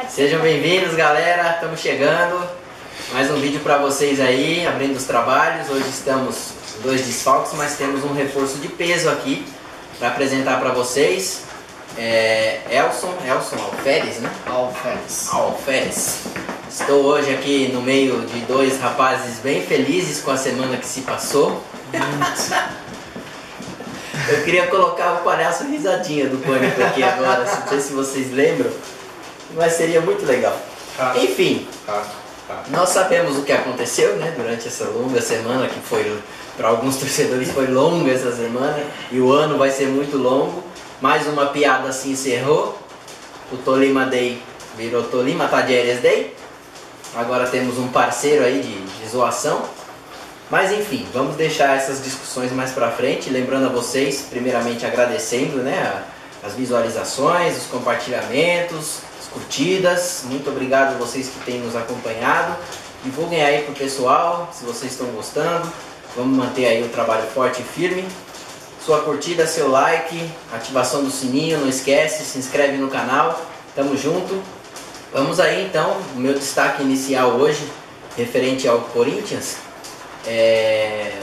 Sejam bem-vindos, galera. Estamos chegando. Mais um vídeo para vocês aí, abrindo os trabalhos. Hoje estamos dois desfalques, mas temos um reforço de peso aqui para apresentar para vocês. Elson Alferes, né? Alferes. Estou hoje aqui no meio de dois rapazes bem felizes com a semana que se passou. Eu queria colocar o palhaço risadinha do Pânico aqui agora, não sei se vocês lembram, mas seria muito legal. Enfim, nós sabemos o que aconteceu, né, durante essa longa semana, que foi, para alguns torcedores foi longa essa semana, e o ano vai ser muito longo. Mais uma piada se encerrou, o Tolima Day virou Tolima Tadieres Day. Agora temos um parceiro aí de zoação. Mas enfim, vamos deixar essas discussões mais pra frente, lembrando a vocês, primeiramente agradecendo, né, as visualizações, os compartilhamentos, as curtidas. Muito obrigado a vocês que têm nos acompanhado. Divulguem aí pro pessoal, se vocês estão gostando. Vamos manter aí o trabalho forte e firme. Sua curtida, seu like, ativação do sininho, não esquece, se inscreve no canal. Tamo junto. Vamos aí então, o meu destaque inicial hoje, referente ao Corinthians.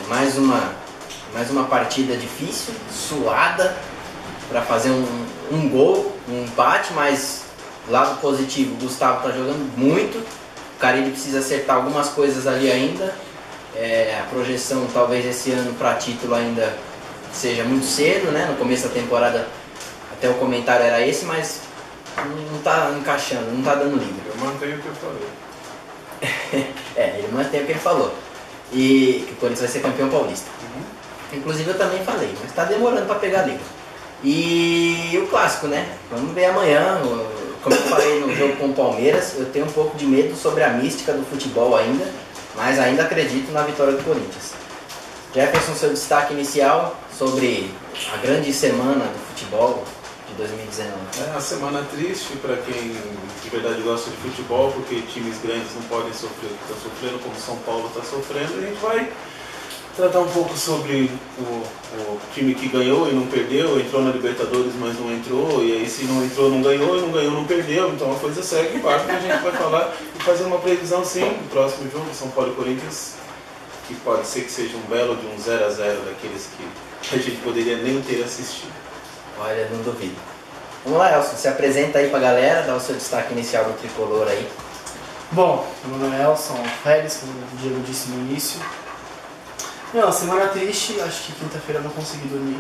Mais uma partida difícil, suada, para fazer um gol, um empate, mas lado positivo, o Gustavo está jogando muito, o Carille precisa acertar algumas coisas ali ainda, a projeção talvez esse ano para título ainda seja muito cedo, né? No começo da temporada até o comentário era esse, mas não está encaixando, não está dando liga. Eu mantenho o que eu falei. Ele mantém o que ele falou. E que o Corinthians vai ser campeão paulista. Inclusive eu também falei, mas está demorando para pegar a liga. E o clássico, né? Vamos ver amanhã. Como eu falei no jogo com o Palmeiras, eu tenho um pouco de medo sobre a mística do futebol ainda, mas ainda acredito na vitória do Corinthians. Jefferson, seu destaque inicial sobre a grande semana do futebol de 2019. É uma semana triste para quem de verdade gosta de futebol, porque times grandes não podem sofrer o que estão sofrendo, como São Paulo está sofrendo. E a gente vai tratar um pouco sobre o time que ganhou e não perdeu, entrou na Libertadores, mas não entrou, e aí se não entrou não ganhou, e não ganhou não perdeu, então a coisa segue embaixo, que a gente vai falar e fazer uma previsão sim do próximo jogo, São Paulo e Corinthians, que pode ser que seja um belo de um 0 a 0 daqueles que a gente poderia nem ter assistido. Olha, não duvido. Vamos lá, Elson, se apresenta aí pra galera, dá o seu destaque inicial do tricolor aí. Bom, meu nome é Elson Alferes, como o Diego disse no início. Não, semana triste, acho que quinta-feira eu não consegui dormir.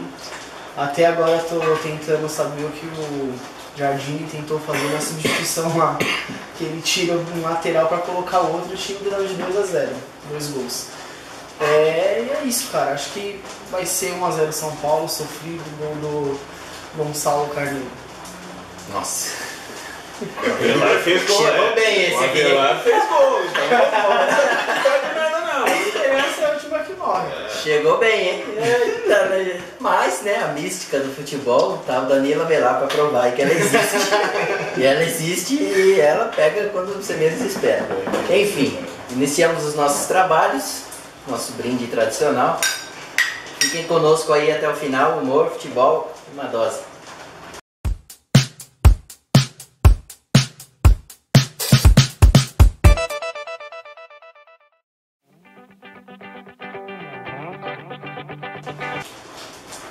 Até agora estou tentando saber o que o Jardine tentou fazer na substituição lá. Que ele tira um lateral para colocar o outro e o time virou de 2 a 0, 2 gols. E é isso, cara, acho que vai ser 1 a 0 São Paulo, sofrido, gol do Gonçalo Carneiro. Nossa. O Avelar fez gol. Chegou bem esse aqui. aqui. O Avelar fez gol, então não Essa é a última que morre. Chegou bem, hein? Mas, né, a mística do futebol, tá o Danilo Avelar para provar que ela existe. E ela existe e ela pega quando você menos espera. Enfim, iniciamos os nossos trabalhos, nosso brinde tradicional. Fiquem conosco aí até o final, humor, futebol, uma dose.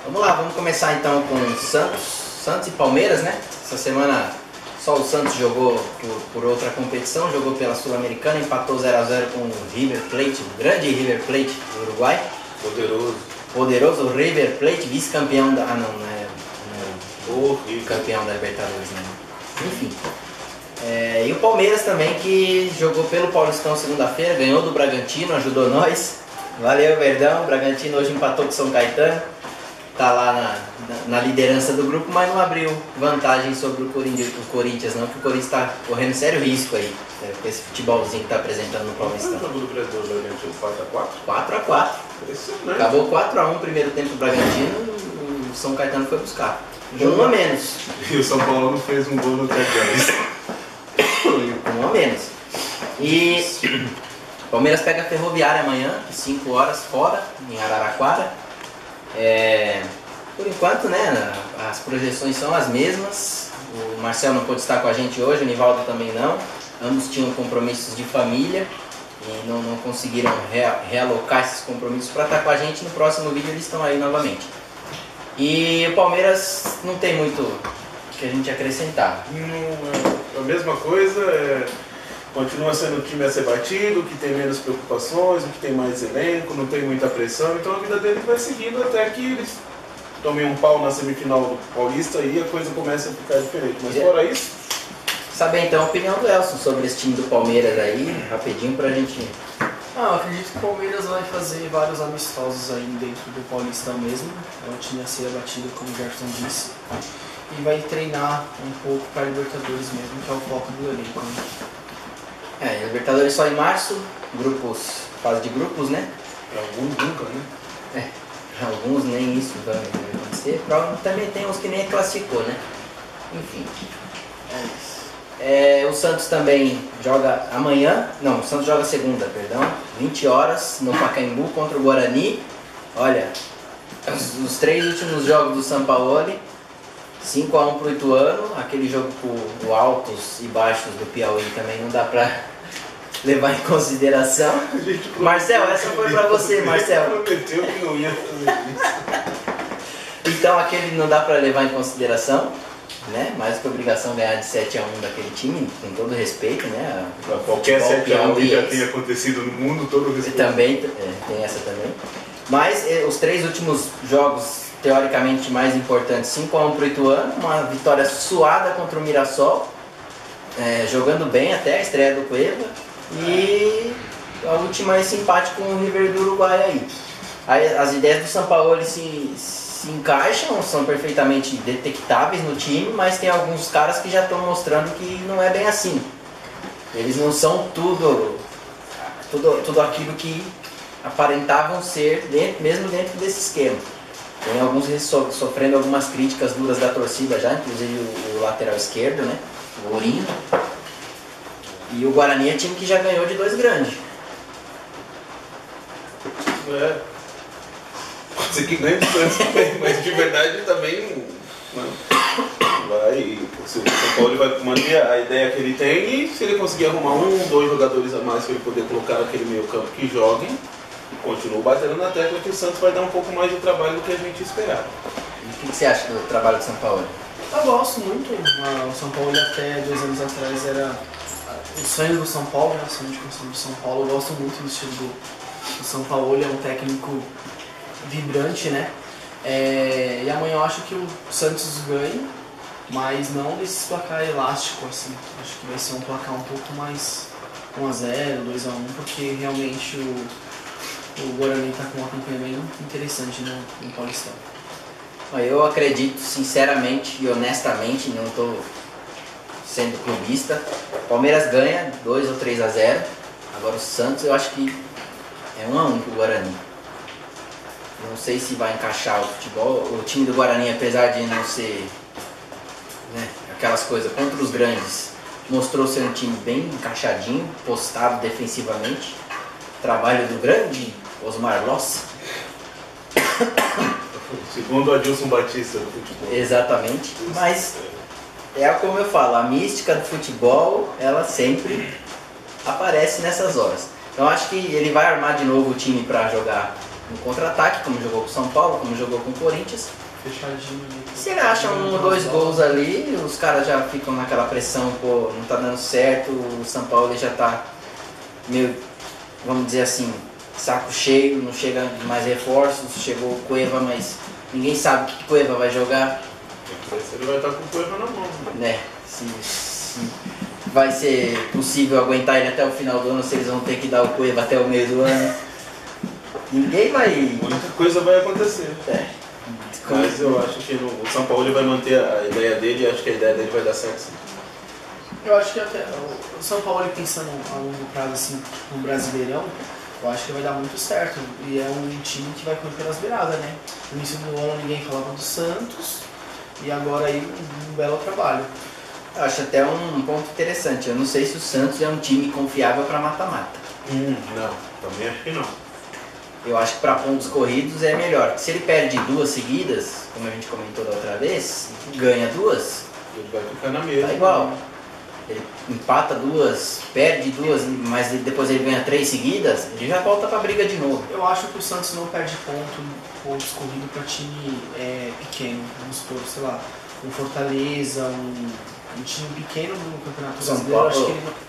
Vamos lá, vamos começar então com Santos e Palmeiras, né? Essa semana só o Santos jogou por outra competição, jogou pela Sul-Americana, empatou 0 a 0 com o River Plate, o grande River Plate do Uruguai. Poderoso River Plate, vice-campeão da... campeão da Libertadores, né? Enfim. E o Palmeiras também, que jogou pelo Paulistão segunda-feira, ganhou do Bragantino, ajudou nós. Valeu, Verdão. O Bragantino hoje empatou com o São Caetano. Tá lá na liderança do grupo, mas não abriu vantagem sobre o Corinthians não, porque o Corinthians está correndo sério risco aí, com esse futebolzinho que está apresentando no Paulistão. Qual foi o jogo do Bragantino? 4 a 4? 4 a 4. Impressionante. Acabou 4 a 1 o primeiro tempo do Bragantino, o São Caetano foi buscar. Um a menos. E o São Paulo não fez um gol no 3 Um a menos. E o Palmeiras pega a Ferroviária amanhã, 5 horas fora, em Araraquara. Por enquanto, né, as projeções são as mesmas. O Marcel não pôde estar com a gente hoje, o Nivaldo também não. Ambos tinham compromissos de família e não conseguiram realocar esses compromissos para estar com a gente. No próximo vídeo eles estão aí novamente. E o Palmeiras não tem muito que a gente acrescentar. A mesma coisa, continua sendo o time a ser batido, que tem menos preocupações, que tem mais elenco, não tem muita pressão, então a vida deles vai seguindo até que eles tomem um pau na semifinal do Paulista e a coisa começa a ficar diferente. Mas fora isso... Saber então a opinião do Elson sobre esse time do Palmeiras aí, rapidinho pra gente... Eu acredito que o Palmeiras vai fazer vários amistosos aí dentro do Paulistão mesmo. É um time a ser abatido, como o Gerson disse. E vai treinar um pouco para Libertadores mesmo, que é o foco do elenco. Libertadores só em março, fase de grupos, né? Alguns nunca, né? Alguns nem isso vai acontecer. Também tem uns que nem classificou, né? Enfim. O Santos também joga amanhã, não, o Santos joga segunda, perdão, 20 horas no Pacaembu contra o Guarani. Olha, os 3 últimos jogos do Sampaoli, 5-1 pro Ituano, aquele jogo com altos e baixos do Piauí também não dá pra levar em consideração. Marcel, essa foi pra você, Marcel. Prometeu que não ia fazer isso. Então aquele não dá pra levar em consideração, né? Mais que obrigação ganhar de 7-1 daquele time, com todo respeito, né? Qualquer 7-1 que já tenha acontecido no mundo, todo respeito. Também, tem essa também. Mas os 3 últimos jogos, teoricamente mais importantes, 5-1 pro Ituano, uma vitória suada contra o Mirassol, jogando bem até a estreia do Cueva, e a última esse empate com o River do Uruguai aí. As ideias do Sampaoli se encaixam, são perfeitamente detectáveis no time, mas tem alguns caras que já estão mostrando que não é bem assim. Eles não são tudo aquilo que aparentavam ser, mesmo dentro desse esquema. Tem alguns sofrendo algumas críticas duras da torcida já, inclusive o lateral esquerdo, né? O Ourinho. E o Guarani é time que já ganhou de 2 grandes. Pode ser que ganhe de Santos também, mas de verdade também vai. O São Paulo vai manter a ideia que ele tem e se ele conseguir arrumar 1, 2 jogadores a mais para ele poder colocar naquele meio campo que joguem, continua batendo na tecla que o Santos vai dar um pouco mais de trabalho do que a gente esperava. E o que você acha do trabalho do São Paulo? Eu gosto muito. O São Paulo até 2 anos atrás era o sonho do São Paulo, né? O sonho de construção do São Paulo. Eu gosto muito do estilo do São Paulo, é um técnico vibrante, né? E amanhã eu acho que o Santos ganha, mas não desse placar elástico, assim. Acho que vai ser um placar um pouco mais 1-0, 2-1, porque realmente o Guarani está com uma campanha bem interessante no Paulistão. Eu acredito sinceramente e honestamente, não estou sendo clubista, o Palmeiras ganha 2 ou 3-0, agora o Santos eu acho que é 1-1 pro Guarani. Não sei se vai encaixar o futebol. O time do Guarani, apesar de não ser, né, aquelas coisas contra os grandes, mostrou ser um time bem encaixadinho, postado defensivamente. Trabalho do grande Osmar Loss. Segundo o Adilson Batista do futebol. Exatamente. Mas como eu falo, a mística do futebol, ela sempre aparece nessas horas. Então acho que ele vai armar de novo o time para jogar no contra-ataque, como jogou com o São Paulo, como jogou com o Corinthians. Fechadinho. Se ele acha 1 ou 2 gols ali, os caras já ficam naquela pressão, pô, não tá dando certo, o São Paulo já tá meio, vamos dizer assim, saco cheio, não chega mais reforços, chegou o Cueva, mas ninguém sabe que Cueva vai jogar. Ele vai estar com o Cueva na mão. Né? Se vai ser possível aguentar ele até o final do ano, se eles vão ter que dar o Cueva até o meio do ano. Ninguém vai... Muita coisa vai acontecer. Mas eu acho que o São Paulo vai manter a ideia dele e acho que a ideia dele vai dar certo sim. Eu acho que até o São Paulo pensando a longo prazo assim, no Brasileirão, eu acho que vai dar muito certo. E é um time que vai correr pelas beiradas, né? No início do ano ninguém falava do Santos e agora aí um belo trabalho. Eu acho até um ponto interessante. Eu não sei se o Santos é um time confiável para mata-mata. Não, também acho que não. Eu acho que para pontos corridos é melhor. Se ele perde 2 seguidas, como a gente comentou da outra vez, ganha 2, Ele vai ficar na mesma. Tá igual. Ele empata 2, perde 2, mas depois ele ganha 3 seguidas, ele já volta pra briga de novo. Eu acho que o Santos não perde pontos corridos pra time pequeno. Vamos supor, sei lá, um Fortaleza, um time pequeno no Campeonato Brasileiro. Acho que ele não...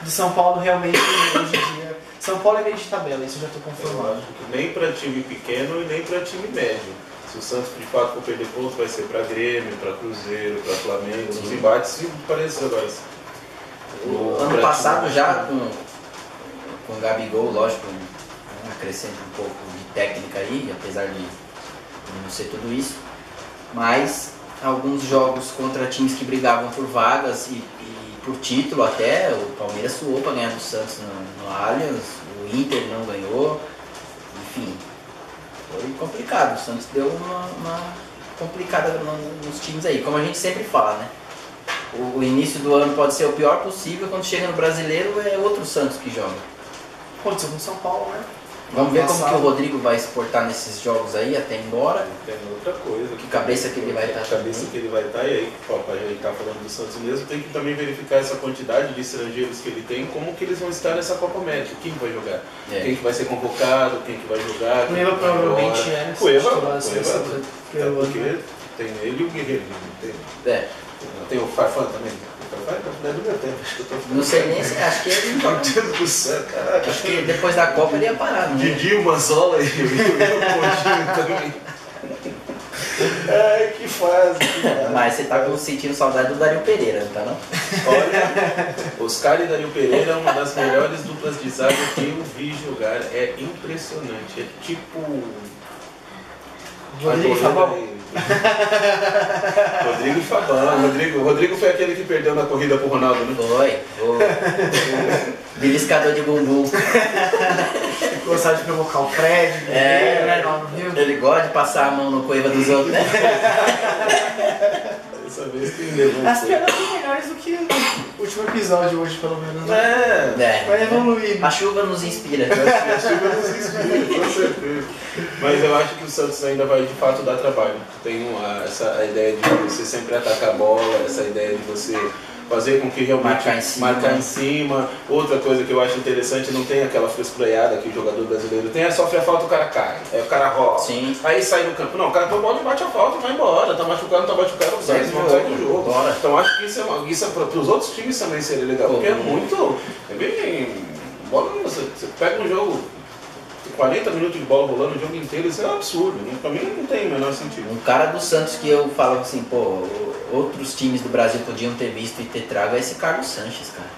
De São Paulo realmente hoje em dia. São Paulo é meio de tabela, isso eu já estou conformado. Eu acho que nem para time pequeno e nem para time médio. Se o Santos de fato for perder pontos, vai ser para Grêmio, para Cruzeiro, para Flamengo. Os embates se parecem agora. Ano passado já com o Gabigol, lógico, acrescenta um pouco de técnica aí, apesar de não ser tudo isso. Mas alguns jogos contra times que brigavam por vagas e por título até, o Palmeiras suou para ganhar do Santos no Allianz, o Inter não ganhou, enfim, foi complicado. O Santos deu uma complicada nos times aí, como a gente sempre fala, né? O início do ano pode ser o pior possível, quando chega no Brasileiro é outro Santos que joga. Aconteceu com São Paulo, né? Vamos ver como que o Rodrigo vai se portar nesses jogos aí, até embora. Tem outra coisa. Que cabeça que ele vai estar. Cabeça que ele vai estar, e aí, para a gente estar falando do Santos mesmo, tem que também verificar essa quantidade de estrangeiros que ele tem, como que eles vão estar nessa Copa América, quem vai jogar, quem que vai ser convocado, quem que vai jogar. Cueva provavelmente é. Cueva, porque tem ele e o Guerreiro. Tem o Farfã também. Não é do meu tempo, acho que eu tô falando. Não sei nem se. Acho que ele não Meu Deus do céu, caraca. Acho que depois da Copa ele ia parar, né? Didi, o Manzola e o Pontinho também. Ai, que fase. Mas você tá sentindo saudade do Dario Pereira, não tá não? Olha, Oscar e Dario Pereira é uma das melhores duplas de zaga que eu vi jogar. É impressionante. É tipo. Rodrigo e Fabão. Rodrigo e Fabão. Rodrigo foi aquele que perdeu na corrida pro Ronaldo, né? Foi. O beliscador de bumbum. Gostava de provocar o Fred, Ele gosta de passar a mão no coiva dos outros, né? Dessa vez que levou. As piadas são melhores do que o último episódio hoje, pelo menos, né? Vai evoluir. A chuva nos inspira. A chuva nos inspira, com certeza. Mas eu acho que o Santos ainda vai de fato dar trabalho. Tem essa ideia de você sempre atacar a bola, essa ideia de você fazer com que realmente marcar em cima. Outra coisa que eu acho interessante, não tem aquela frescuraiada que o jogador brasileiro tem, sofre a falta, o cara cai, aí o cara rola, aí sai do campo. Não, o cara bola e bate a falta e vai embora, tá machucado, não tá machucado, sai do jogo. Então acho que isso é para os outros times também seria legal, porque é bem bola, você pega um jogo 40 minutos de bola rolando o jogo inteiro, isso é um absurdo, pra mim não tem o menor sentido. Um cara do Santos que eu falo assim, pô, outros times do Brasil podiam ter visto e ter trago é esse Carlos Sanches, cara.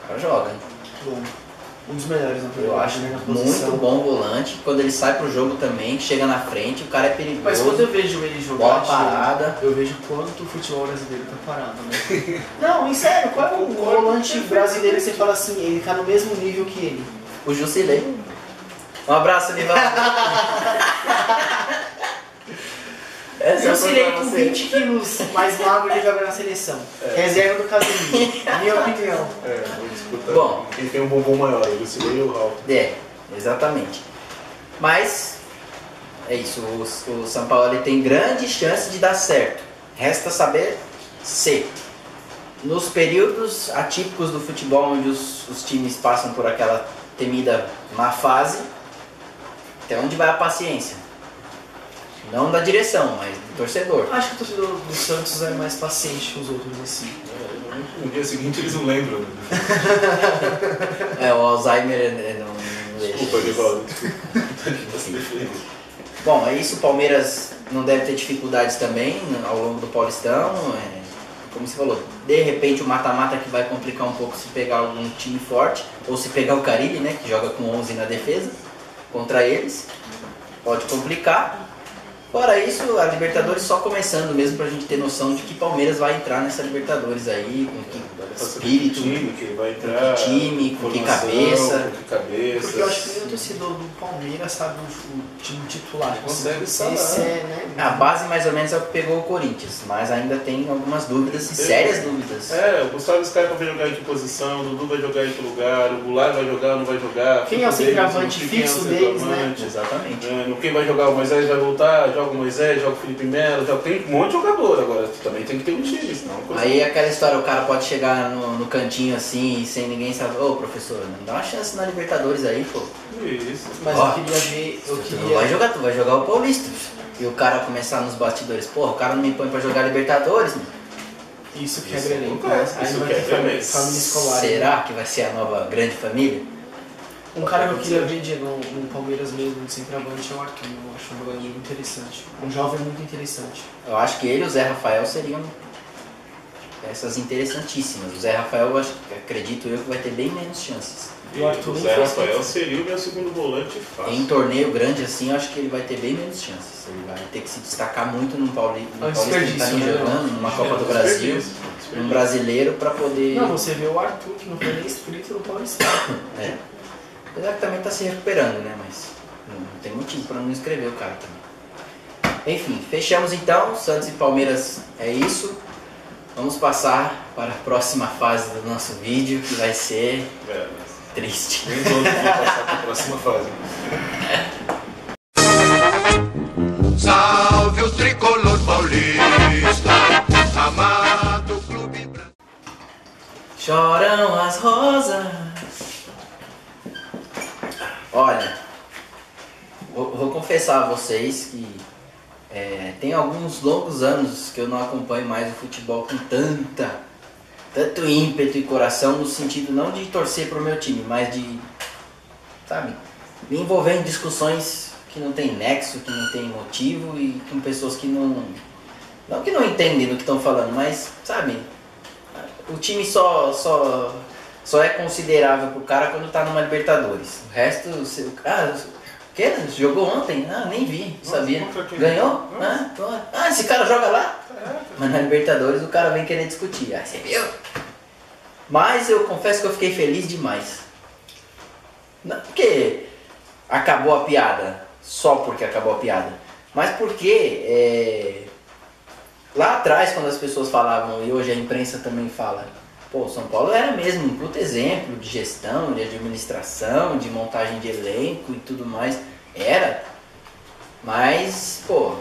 O cara joga, hein? Bom, um dos melhores na Eu acho muito bom volante, quando ele sai pro jogo também, chega na frente, o cara é perigoso. Mas quando eu vejo ele jogar, bola parada, eu vejo quanto o futebol brasileiro tá parado, né? Não, em sério, qual é o volante brasileiro que você fala assim, ele tá no mesmo nível que ele? O Jusilei. Um abraço, Nivão. Eu serei com 20 quilos mais magro e joga na seleção. Reserva do Casemiro, minha opinião. Vou disputar. Bom, quem tem um bumbum maior, o Lucilei e o Raul. Exatamente. Mas, é isso, o São Paulo ele tem grande chance de dar certo. Resta saber se, nos períodos atípicos do futebol, onde os times passam por aquela temida má fase, até onde vai a paciência? Não da direção, mas do torcedor. Acho que o torcedor do Santos é mais paciente que os outros assim. No dia seguinte eles não lembram. O Alzheimer não deixa. Desculpa, Divaldo. Bom, é isso. O Palmeiras não deve ter dificuldades também ao longo do Paulistão. Como você falou, de repente o mata-mata que vai complicar um pouco se pegar algum time forte, ou se pegar o Carille, né, que joga com 11 na defesa, contra eles, pode complicar. Fora isso, a Libertadores só começando mesmo pra gente ter noção de que Palmeiras vai entrar nessa Libertadores aí, com que espírito, que vai entrar, com que time, com que cabeça. Porque eu acho que nem o torcedor do Palmeiras sabe o time titular. Consegue A base mais ou menos é o que pegou o Corinthians, mas ainda tem algumas dúvidas, e sérias dúvidas. O Gustavo Scarpa vai jogar em que posição, o Dudu vai jogar em que lugar, o Goulart vai jogar ou não vai jogar. Quem é o centroavante fixo deles, né? Exatamente. Quem vai jogar, o Moisés vai voltar, joga joga o Moisés, joga o Felipe Melo, tem um monte de jogador agora, também tem que ter um time, senão... Aí aquela história, o cara pode chegar no cantinho assim, sem ninguém saber, ô professor, não dá uma chance na Libertadores aí, pô. Isso. Mas eu queria ver, Tu não vai jogar, tu vai jogar o Paulista. E o cara começar nos bastidores, porra, o cara não me põe pra jogar Libertadores, mano. Isso que é grande. Isso que é família escolar. Será que vai ser a nova grande família? Um cara que eu queria ver, Diego, no Palmeiras mesmo, de centroavante, é o Arthur. Eu acho um jogador muito interessante. Um jovem muito interessante. Eu acho que ele e o Zé Rafael seriam peças interessantíssimas. O Zé Rafael, acredito eu, que vai ter bem menos chances. E o Zé Rafael seria o meu segundo volante fácil. Em torneio grande assim, eu acho que ele vai ter bem menos chances. Ele vai ter que se destacar muito num Paulista que tá jogando, numa Copa do Brasil, num brasileiro, pra poder... Não, você vê o Arthur, que não foi nem inscrito no Paulista. É. Apesar que também tá se recuperando, né? Mas não tem motivo pra não inscrever o cara também. Enfim, fechamos então. Santos e Palmeiras é isso. Vamos passar para a próxima fase do nosso vídeo, que vai ser triste. Nem todos vão passar para a próxima fase. Salve o tricolor paulista, amado clube brasileiro. Choram as rosas. Olha, vou confessar a vocês que tem alguns longos anos que eu não acompanho mais o futebol com tanto ímpeto e coração, no sentido não de torcer pro meu time, mas de, sabe, me envolver em discussões que não tem nexo, que não tem motivo e com pessoas que não que não entendem do que estão falando, mas, sabe, o time só é considerável pro cara quando tá numa Libertadores. O resto, que? Jogou ontem? Ah, nem vi, sabia. Ganhou? Esse cara joga lá? Mas na Libertadores o cara vem querer discutir. Ah, você viu? Mas eu confesso que eu fiquei feliz demais. Não porque acabou a piada, só porque acabou a piada, mas porque lá atrás, quando as pessoas falavam, e hoje a imprensa também fala, pô, São Paulo era mesmo um puto exemplo de gestão, de administração, de montagem de elenco e tudo mais. Era. Mas, pô,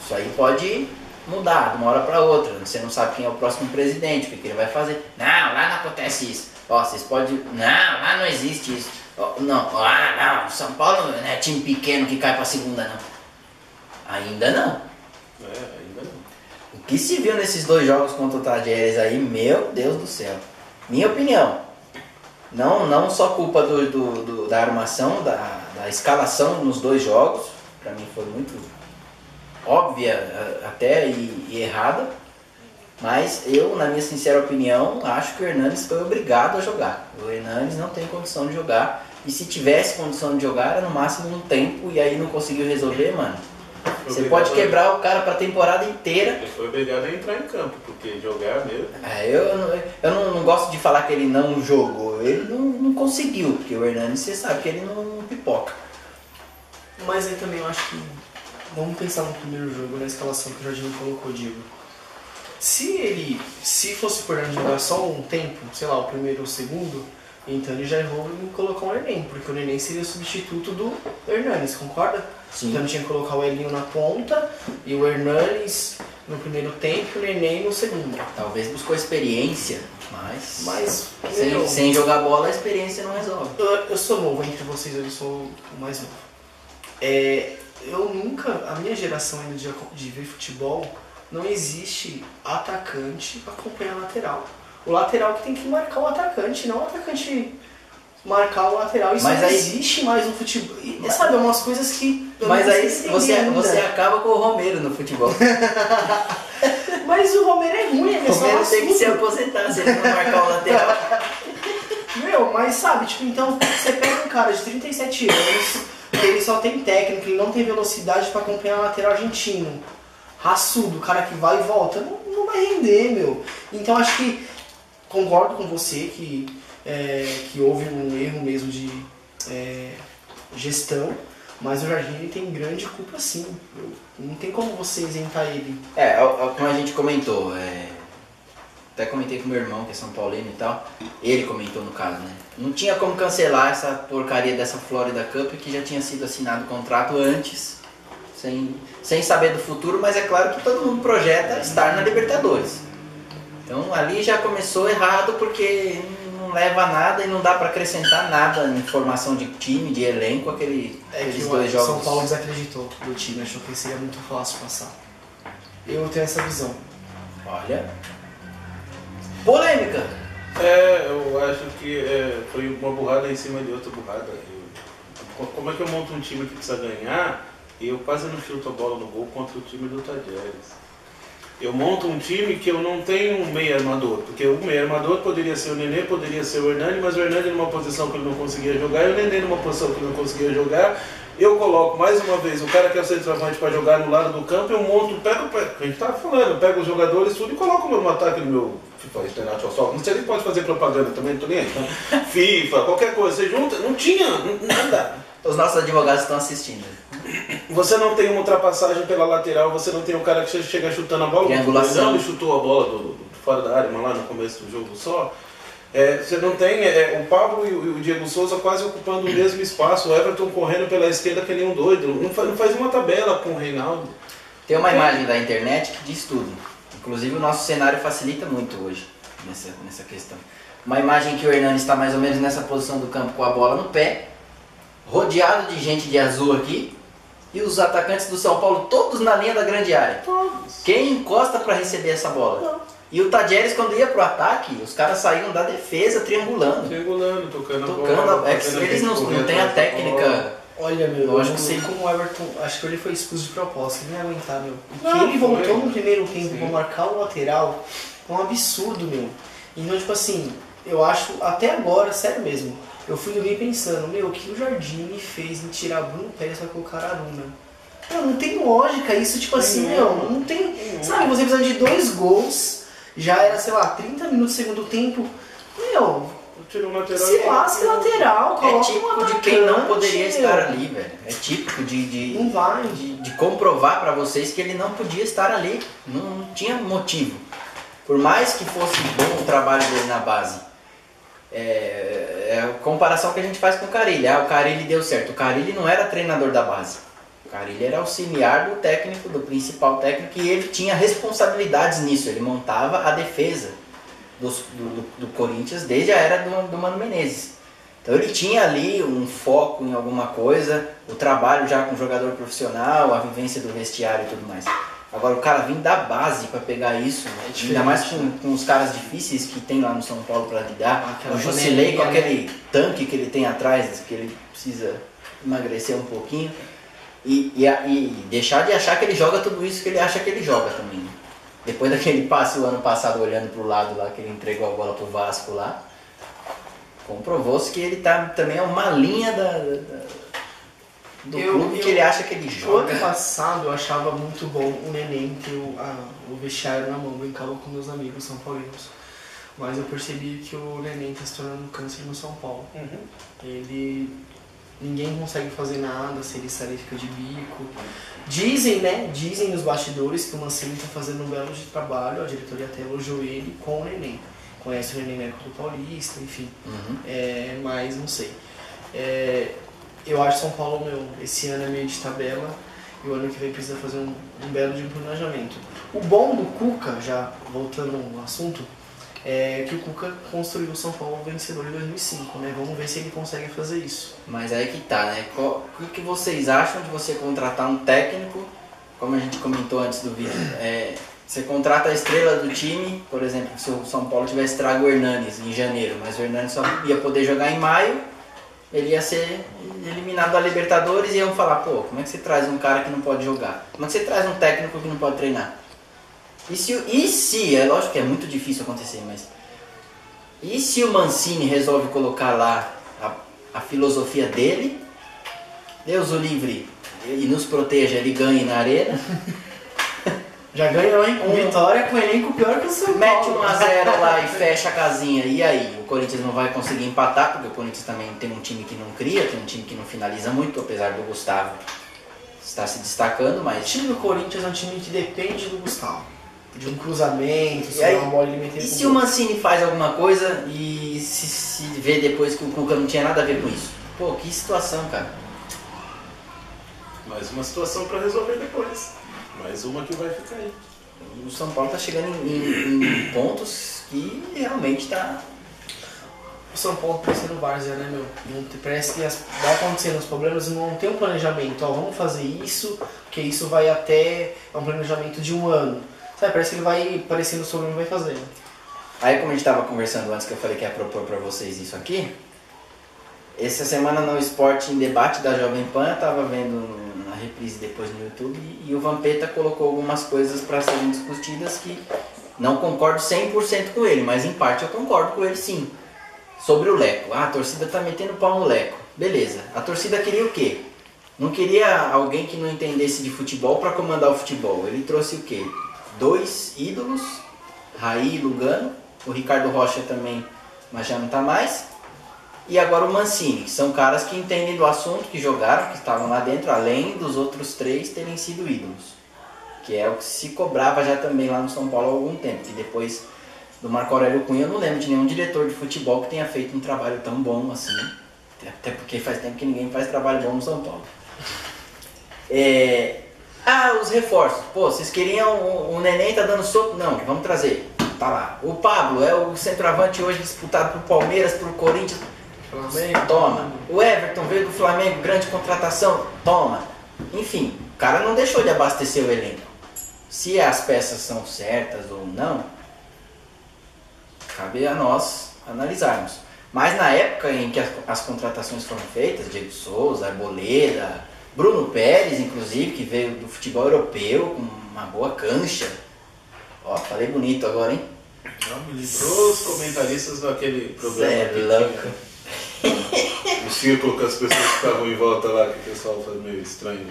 isso aí pode mudar de uma hora para outra. Você não sabe quem é o próximo presidente, o que ele vai fazer. Não, lá não acontece isso. Ó, vocês podem... Não, lá não existe isso. Não, São Paulo não é time pequeno que cai pra segunda, não. Ainda não. Ainda não. O que se viu nesses 2 jogos contra o Tajeres aí, meu Deus do céu. Minha opinião. Não só culpa da armação, da escalação nos 2 jogos. Pra mim foi muito óbvia até e errada. Mas eu, na minha sincera opinião, acho que o Hernanes foi obrigado a jogar. O Hernanes não tem condição de jogar. E se tivesse condição de jogar, era no máximo um tempo. E aí não conseguiu resolver, mano. Você pode quebrar o cara pra temporada inteira. Ele foi obrigado a entrar em campo, porque jogar mesmo... Eu não gosto de falar que ele não jogou. Ele não conseguiu, porque o Hernanes, você sabe que ele não pipoca. Mas aí também eu acho que... Vamos pensar no primeiro jogo, na escalação que o Jorginho colocou, Diego. Se fosse por Hernani jogar só um tempo, sei lá, o primeiro ou o segundo, então ele já errou em colocar o Neném, porque o Neném seria o substituto do Hernanes, concorda? Sim. Então ele tinha que colocar o Elinho na ponta e o Hernanes no primeiro tempo e o Neném no segundo. Talvez buscou experiência, mas sem jogar bola a experiência não resolve. Eu sou novo entre vocês, eu sou o mais novo. A minha geração ainda de ver futebol, não existe atacante para acompanhar a lateral. O lateral que tem que marcar o atacante, não o atacante marcar o lateral. Isso não existe mais no futebol. E, sabe, umas coisas que... Mas aí você acaba com o Romero no futebol. Mas o Romero é ruim, O Romero tem que se aposentar se ele não marcar o lateral. Mas sabe, tipo, então você pega um cara de 37 anos, que ele só tem técnica, ele não tem velocidade para acompanhar o lateral argentino. Raçudo, o cara que vai e volta, não vai render, meu. Então acho que concordo com você que houve um erro mesmo de gestão, mas o Jorginho tem grande culpa sim. Não tem como você isentar ele. Como a gente comentou, até comentei com meu irmão, que é São Paulino e tal, ele comentou no caso, né? Não tinha como cancelar essa porcaria dessa Florida Cup, que já tinha sido assinado o contrato antes, sem saber do futuro, mas é claro que todo mundo projeta estar na Libertadores. Então ali já começou errado porque não leva a nada e não dá para acrescentar nada em formação de time, de elenco, aqueles dois jogos. São Paulo desacreditou do time, achou que seria muito fácil passar. Eu tenho essa visão. Olha. Polêmica! Eu acho que foi uma burrada em cima de outra burrada. Como é que eu monto um time que precisa ganhar e eu quase não chuto a bola no gol contra o time do Tadieres? Eu monto um time que eu não tenho um meio armador, porque o meio armador poderia ser o Nenê, poderia ser o Hernani, mas o Hernani numa posição que ele não conseguia jogar e o Nenê numa posição que ele não conseguia jogar. Eu coloco mais uma vez o cara que é o centroavante para jogar no lado do campo, eu monto, a gente estava falando, eu pego os jogadores tudo e coloco no ataque no meu FIFA International Soccer. Não sei se ele pode fazer propaganda também, não tô nem aí. Tá? FIFA, qualquer coisa, você junta, não tinha nada. Os nossos advogados estão assistindo. Você não tem uma ultrapassagem pela lateral, você não tem um cara que chega chutando a bola. Triangulação. Ele chutou a bola do fora da área, mas lá no começo do jogo só. Você não tem o Pablo e o Diego Souza quase ocupando o mesmo espaço, o Everton correndo pela esquerda que nem um doido. Não faz uma tabela com o Reinaldo. Tem uma imagem da internet que diz tudo. Inclusive o nosso cenário facilita muito hoje nessa questão. Uma imagem que o Hernani está mais ou menos nessa posição do campo com a bola no pé, rodeado de gente de azul aqui, e os atacantes do São Paulo todos na linha da grande área. Todos. Quem encosta para receber essa bola? Não. E o Tadieres, quando ia pro ataque, os caras saíam da defesa triangulando. Tocando a bola. Eles não têm a técnica. Olha, meu, eu Lógico não sei que- como o Everton, acho que ele foi expulso de propósito, ele não ia aguentar, meu. O Não, que ele voltou foi. no primeiro tempo Sim. pra marcar o lateral é um absurdo, meu. Então, tipo assim, eu acho, até agora, sério mesmo, eu fui dormir pensando, meu, o que o Jardine fez em tirar Bruno Pérez pra colocar Aruna? Meu, não tem lógica isso, tipo assim, meu, não tem... Sabe, você precisa de 2 gols, já era, sei lá, 30 minutos do segundo tempo, meu... Tira um lateral Se lasca lateral, É coloca um típico de atacante, quem não poderia meu. estar ali, velho. É típico de Não vai. comprovar pra vocês que ele não podia estar ali. Não tinha motivo. Por mais que fosse bom o trabalho dele na base. É a comparação que a gente faz com o Carille. O Carille deu certo. O Carille não era treinador da base. O Carille era auxiliar do técnico, do principal técnico, e ele tinha responsabilidades nisso. Ele montava a defesa do Corinthians desde a era do Mano Menezes. Então ele tinha ali um foco em alguma coisa, o trabalho já com jogador profissional, a vivência do vestiário e tudo mais. Agora o cara vir da base para pegar isso, ainda mais com os caras difíceis que tem lá no São Paulo para lidar. Aquela O Jusilei com panelinha, aquele tanque que ele tem atrás, que ele precisa emagrecer um pouquinho. E deixar de achar que ele joga tudo isso que ele acha que ele joga também. Né? Depois daquele passe o ano passado olhando pro lado lá, que ele entregou a bola pro Vasco lá, comprovou-se que ele também é uma linha do clube que ele acha que ele O joga. ano passado eu achava muito bom o Neném ter o vestiário na mão, brincava com meus amigos são paulinos. Mas eu percebi que o Neném está se tornando um câncer no São Paulo. Ninguém consegue fazer nada, se ele sai ele fica de bico. Dizem nos bastidores que o Mancini está fazendo um belo de trabalho, a diretoria até elogiou ele com o Neném. Conhece o Neném na época do Paulista, enfim. Mas não sei. Eu acho que São Paulo, esse ano é meio de tabela e o ano que vem precisa fazer um belo de planejamento. O bom do Cuca, já voltando ao assunto, é que o Cuca construiu o São Paulo vencedor em 2005, né? Vamos ver se ele consegue fazer isso. Mas aí que tá, né? O que vocês acham de você contratar um técnico, como a gente comentou antes do vídeo, você contrata a estrela do time, por exemplo, se o São Paulo tivesse trago o Hernanes em janeiro, mas o Hernanes só ia poder jogar em maio, ele ia ser eliminado da Libertadores e iam falar, pô, como é que você traz um cara que não pode jogar? Como é que você traz um técnico que não pode treinar? E se, é lógico que é muito difícil acontecer, mas e se o Mancini resolve colocar lá a filosofia dele, Deus o livre e nos proteja, ele ganhe na arena, Já ganhou, hein? Com vitória, com elenco pior que o São mete Paulo. 1-0 lá e fecha a casinha, e aí? O Corinthians não vai conseguir empatar, porque o Corinthians também tem um time que não cria, tem um time que não finaliza muito, apesar do Gustavo estar se destacando, O mas... time do Corinthians é um time que depende do Gustavo. De um cruzamento, E aí, uma bola ele meter E pro se o gol. Mancini faz alguma coisa e se vê depois que o Cuca não tinha nada a ver com isso? Pô, que situação, cara. Mais uma situação para resolver depois. Mais uma que vai ficar aí. O São Paulo tá chegando em pontos que realmente tá... O São Paulo parecendo várzea, né, meu? Parece que vai acontecendo os problemas e não tem um planejamento. Ó, vamos fazer isso, porque isso vai até... É um planejamento de 1 ano. Sabe, parece que ele vai aparecendo sobre o que vai fazendo. Aí, como a gente tava conversando antes, que eu falei que ia propor pra vocês isso aqui, essa semana no Esporte em Debate da Jovem Pan, eu tava vendo na reprise depois no YouTube, e o Vampeta colocou algumas coisas para serem discutidas que não concordo 100% com ele, mas em parte eu concordo com ele sim. Sobre o Leco. Ah, a torcida tá metendo pau no Leco. Beleza. A torcida queria o quê? Não queria alguém que não entendesse de futebol para comandar o futebol. Ele trouxe o quê? 2 ídolos, Raí e Lugano, o Ricardo Rocha também, mas já não tá mais. E agora o Mancini, que são caras que entendem do assunto, que jogaram, que estavam lá dentro, além dos outros 3 terem sido ídolos. Que é o que se cobrava já também lá no São Paulo há algum tempo. E depois do Marco Aurélio Cunha, eu não lembro de nenhum diretor de futebol que tenha feito um trabalho tão bom assim. Até porque faz tempo que ninguém faz trabalho bom no São Paulo. Os reforços. Pô, vocês queriam o Neném tá dando soco? Não, vamos trazer. Tá lá. O Pablo é o centroavante hoje disputado pro Palmeiras, pro Corinthians. Flamengo. Toma. O Everton veio do Flamengo, grande contratação. Toma. Enfim, o cara não deixou de abastecer o elenco. Se as peças são certas ou não, cabe a nós analisarmos. Mas na época em que as contratações foram feitas, Diego Souza, Arboleda, Bruno Pérez, inclusive, que veio do futebol europeu com uma boa cancha. Ó, falei bonito agora, hein? Não, me lembrou os comentaristas daquele programa. Cê é louco. O círculo com as pessoas que estavam em volta lá, que o pessoal faz meio estranho.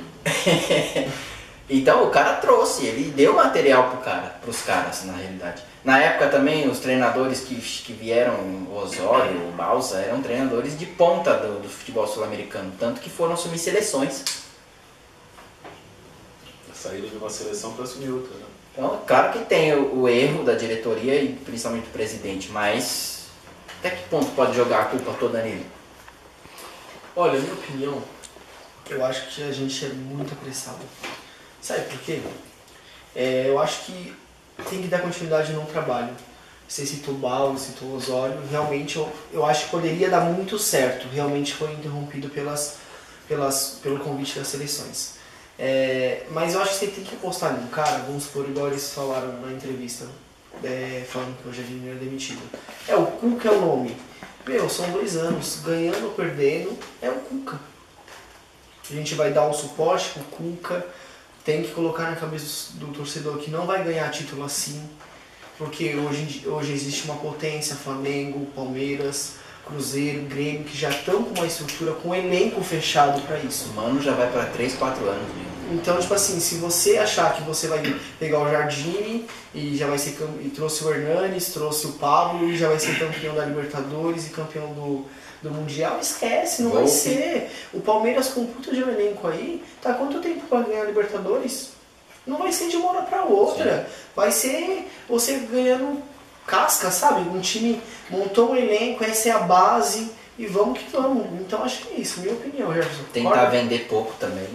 Então o cara trouxe, ele deu material pros caras, na realidade. Na época também os treinadores que vieram, o Osório, o Balsa, eram treinadores de ponta do futebol sul-americano, tanto que foram assumir seleções. Saíram de uma seleção para assumir outra, né? Então, claro que tem o erro da diretoria e principalmente do presidente, mas até que ponto pode jogar a culpa toda nele? Olha, na minha opinião, eu acho que a gente é muito apressado. Sabe por quê? Eu acho que tem que dar continuidade no trabalho. Você citou o Bal, citou o Osório, realmente eu acho que poderia dar muito certo. Realmente foi interrompido pelo convite das seleções. Mas eu acho que você tem que apostar num cara, vamos supor, igual eles falaram na entrevista, falando que o Jardim era demitido. O Cuca é o nome. Meu, são 2 anos, ganhando ou perdendo, é o Cuca. A gente vai dar um suporte pro Cuca, tem que colocar na cabeça do torcedor que não vai ganhar título assim, porque hoje existe uma potência, Flamengo, Palmeiras, Cruzeiro, Grêmio, que já estão com uma estrutura, com um elenco fechado para isso. O Mano já vai para 3, 4 anos. Né? Então, tipo assim, se você achar que você vai pegar o Jardine e já vai ser e trouxe o Hernanes, trouxe o Pablo e já vai ser campeão da Libertadores e campeão do Mundial, esquece, não vai ser. O Palmeiras com um puta de um elenco aí, tá quanto tempo para ganhar a Libertadores? Não vai ser de uma hora para outra. Sim. Vai ser você ganhando casca, sabe? Um time montou um elenco, essa é a base e vamos que vamos. Então acho que é isso, minha opinião, Jefferson. Tentar vender pouco também.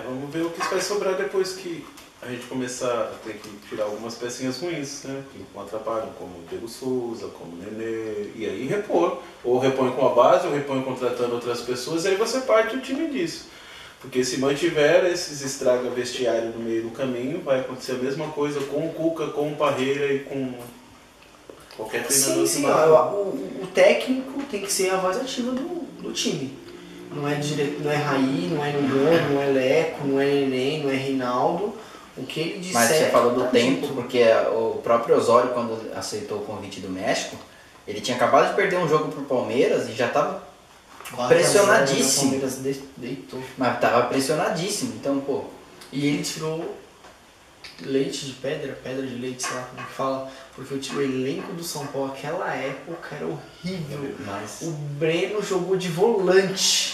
Vamos ver o que vai sobrar depois que a gente começar a ter que tirar algumas pecinhas ruins, né? Que não atrapalham, como o Diego Souza, como o Nenê, e aí repor. Ou repõe com a base, ou repõe contratando outras pessoas, e aí você parte o time disso. Porque se mantiver esses estraga vestiário no meio do caminho, vai acontecer a mesma coisa com o Cuca, com o Parreira e com qualquer treinador. Sim, o técnico tem que ser a voz ativa do time. Não é Raí, não é Lugano, não é Leco, não é Neném, não é Reinaldo. O que ele disser... Mas você falou do tempo, porque o próprio Osório, quando aceitou o convite do México, ele tinha acabado de perder um jogo pro Palmeiras e já estava pressionadíssimo. O Palmeiras deitou. Mas estava pressionadíssimo, então, pô... E ele tirou leite de pedra de leite, sei lá como que fala, porque o elenco do São Paulo naquela época era horrível. Mas... O Breno jogou de volante.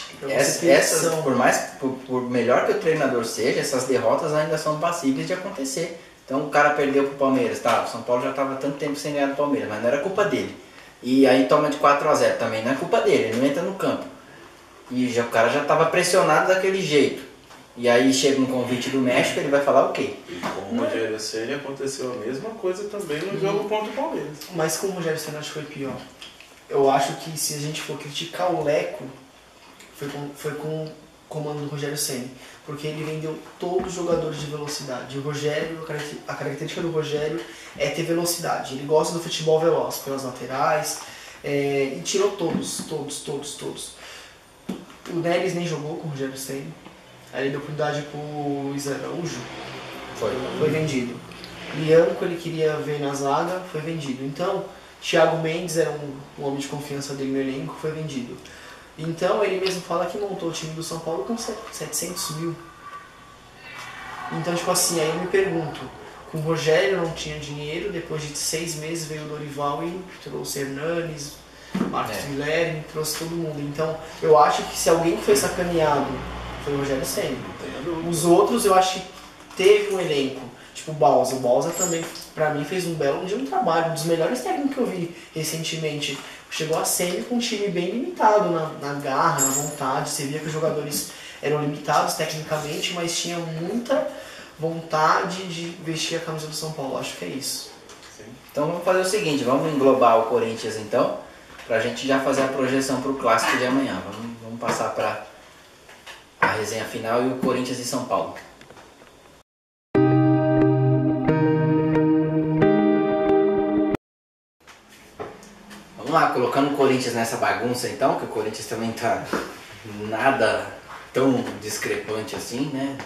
Por melhor que o treinador seja, essas derrotas ainda são passíveis de acontecer. Então o cara perdeu pro Palmeiras, tá? O São Paulo já estava tanto tempo sem ganhar do Palmeiras, mas não era culpa dele. E aí toma de 4-0 também, não é culpa dele, ele não entra no campo. E o cara já estava pressionado daquele jeito. E aí chega um convite do México, ele vai falar o quê? E com o Rogério Ceni aconteceu a mesma coisa também no jogo contra o Palmeiras. Mas com o Rogério Ceni acho que foi pior. Eu acho que se a gente for criticar o Leco, foi com o comando do Rogério Ceni. Porque ele vendeu todos os jogadores de velocidade. O Rogério, a característica do Rogério é ter velocidade. Ele gosta do futebol veloz, pelas laterais, e tirou todos. O Neres nem jogou com o Rogério Ceni. Aí ele deu oportunidade pro Luiz Araújo, foi vendido. Lianco ele queria ver na zaga, foi vendido. Então, Thiago Mendes era um homem de confiança dele no elenco, foi vendido. Então ele mesmo fala que montou o time do São Paulo com 700 mil. Então, tipo assim, aí eu me pergunto, com o Rogério não tinha dinheiro, depois de 6 meses veio o Dorival e trouxe Hernanes, Marcos Guilherme, trouxe todo mundo. Então, eu acho que se alguém foi sacaneado foi o Rogério Ceni. Os outros eu acho que teve um elenco, tipo o Balsa. O Balsa também, pra mim, fez um belo trabalho, um dos melhores técnicos que eu vi recentemente. Chegou a semi com um time bem limitado na garra, na vontade. Você via que os jogadores eram limitados tecnicamente, mas tinha muita vontade de vestir a camisa do São Paulo. Acho que é isso. Sim. Então vamos fazer o seguinte, vamos englobar o Corinthians então, pra gente já fazer a projeção pro clássico de amanhã. Vamos passar pra a resenha final e o Corinthians e São Paulo. Vamos lá, colocando o Corinthians nessa bagunça então, que o Corinthians também tá nada tão discrepante assim, né?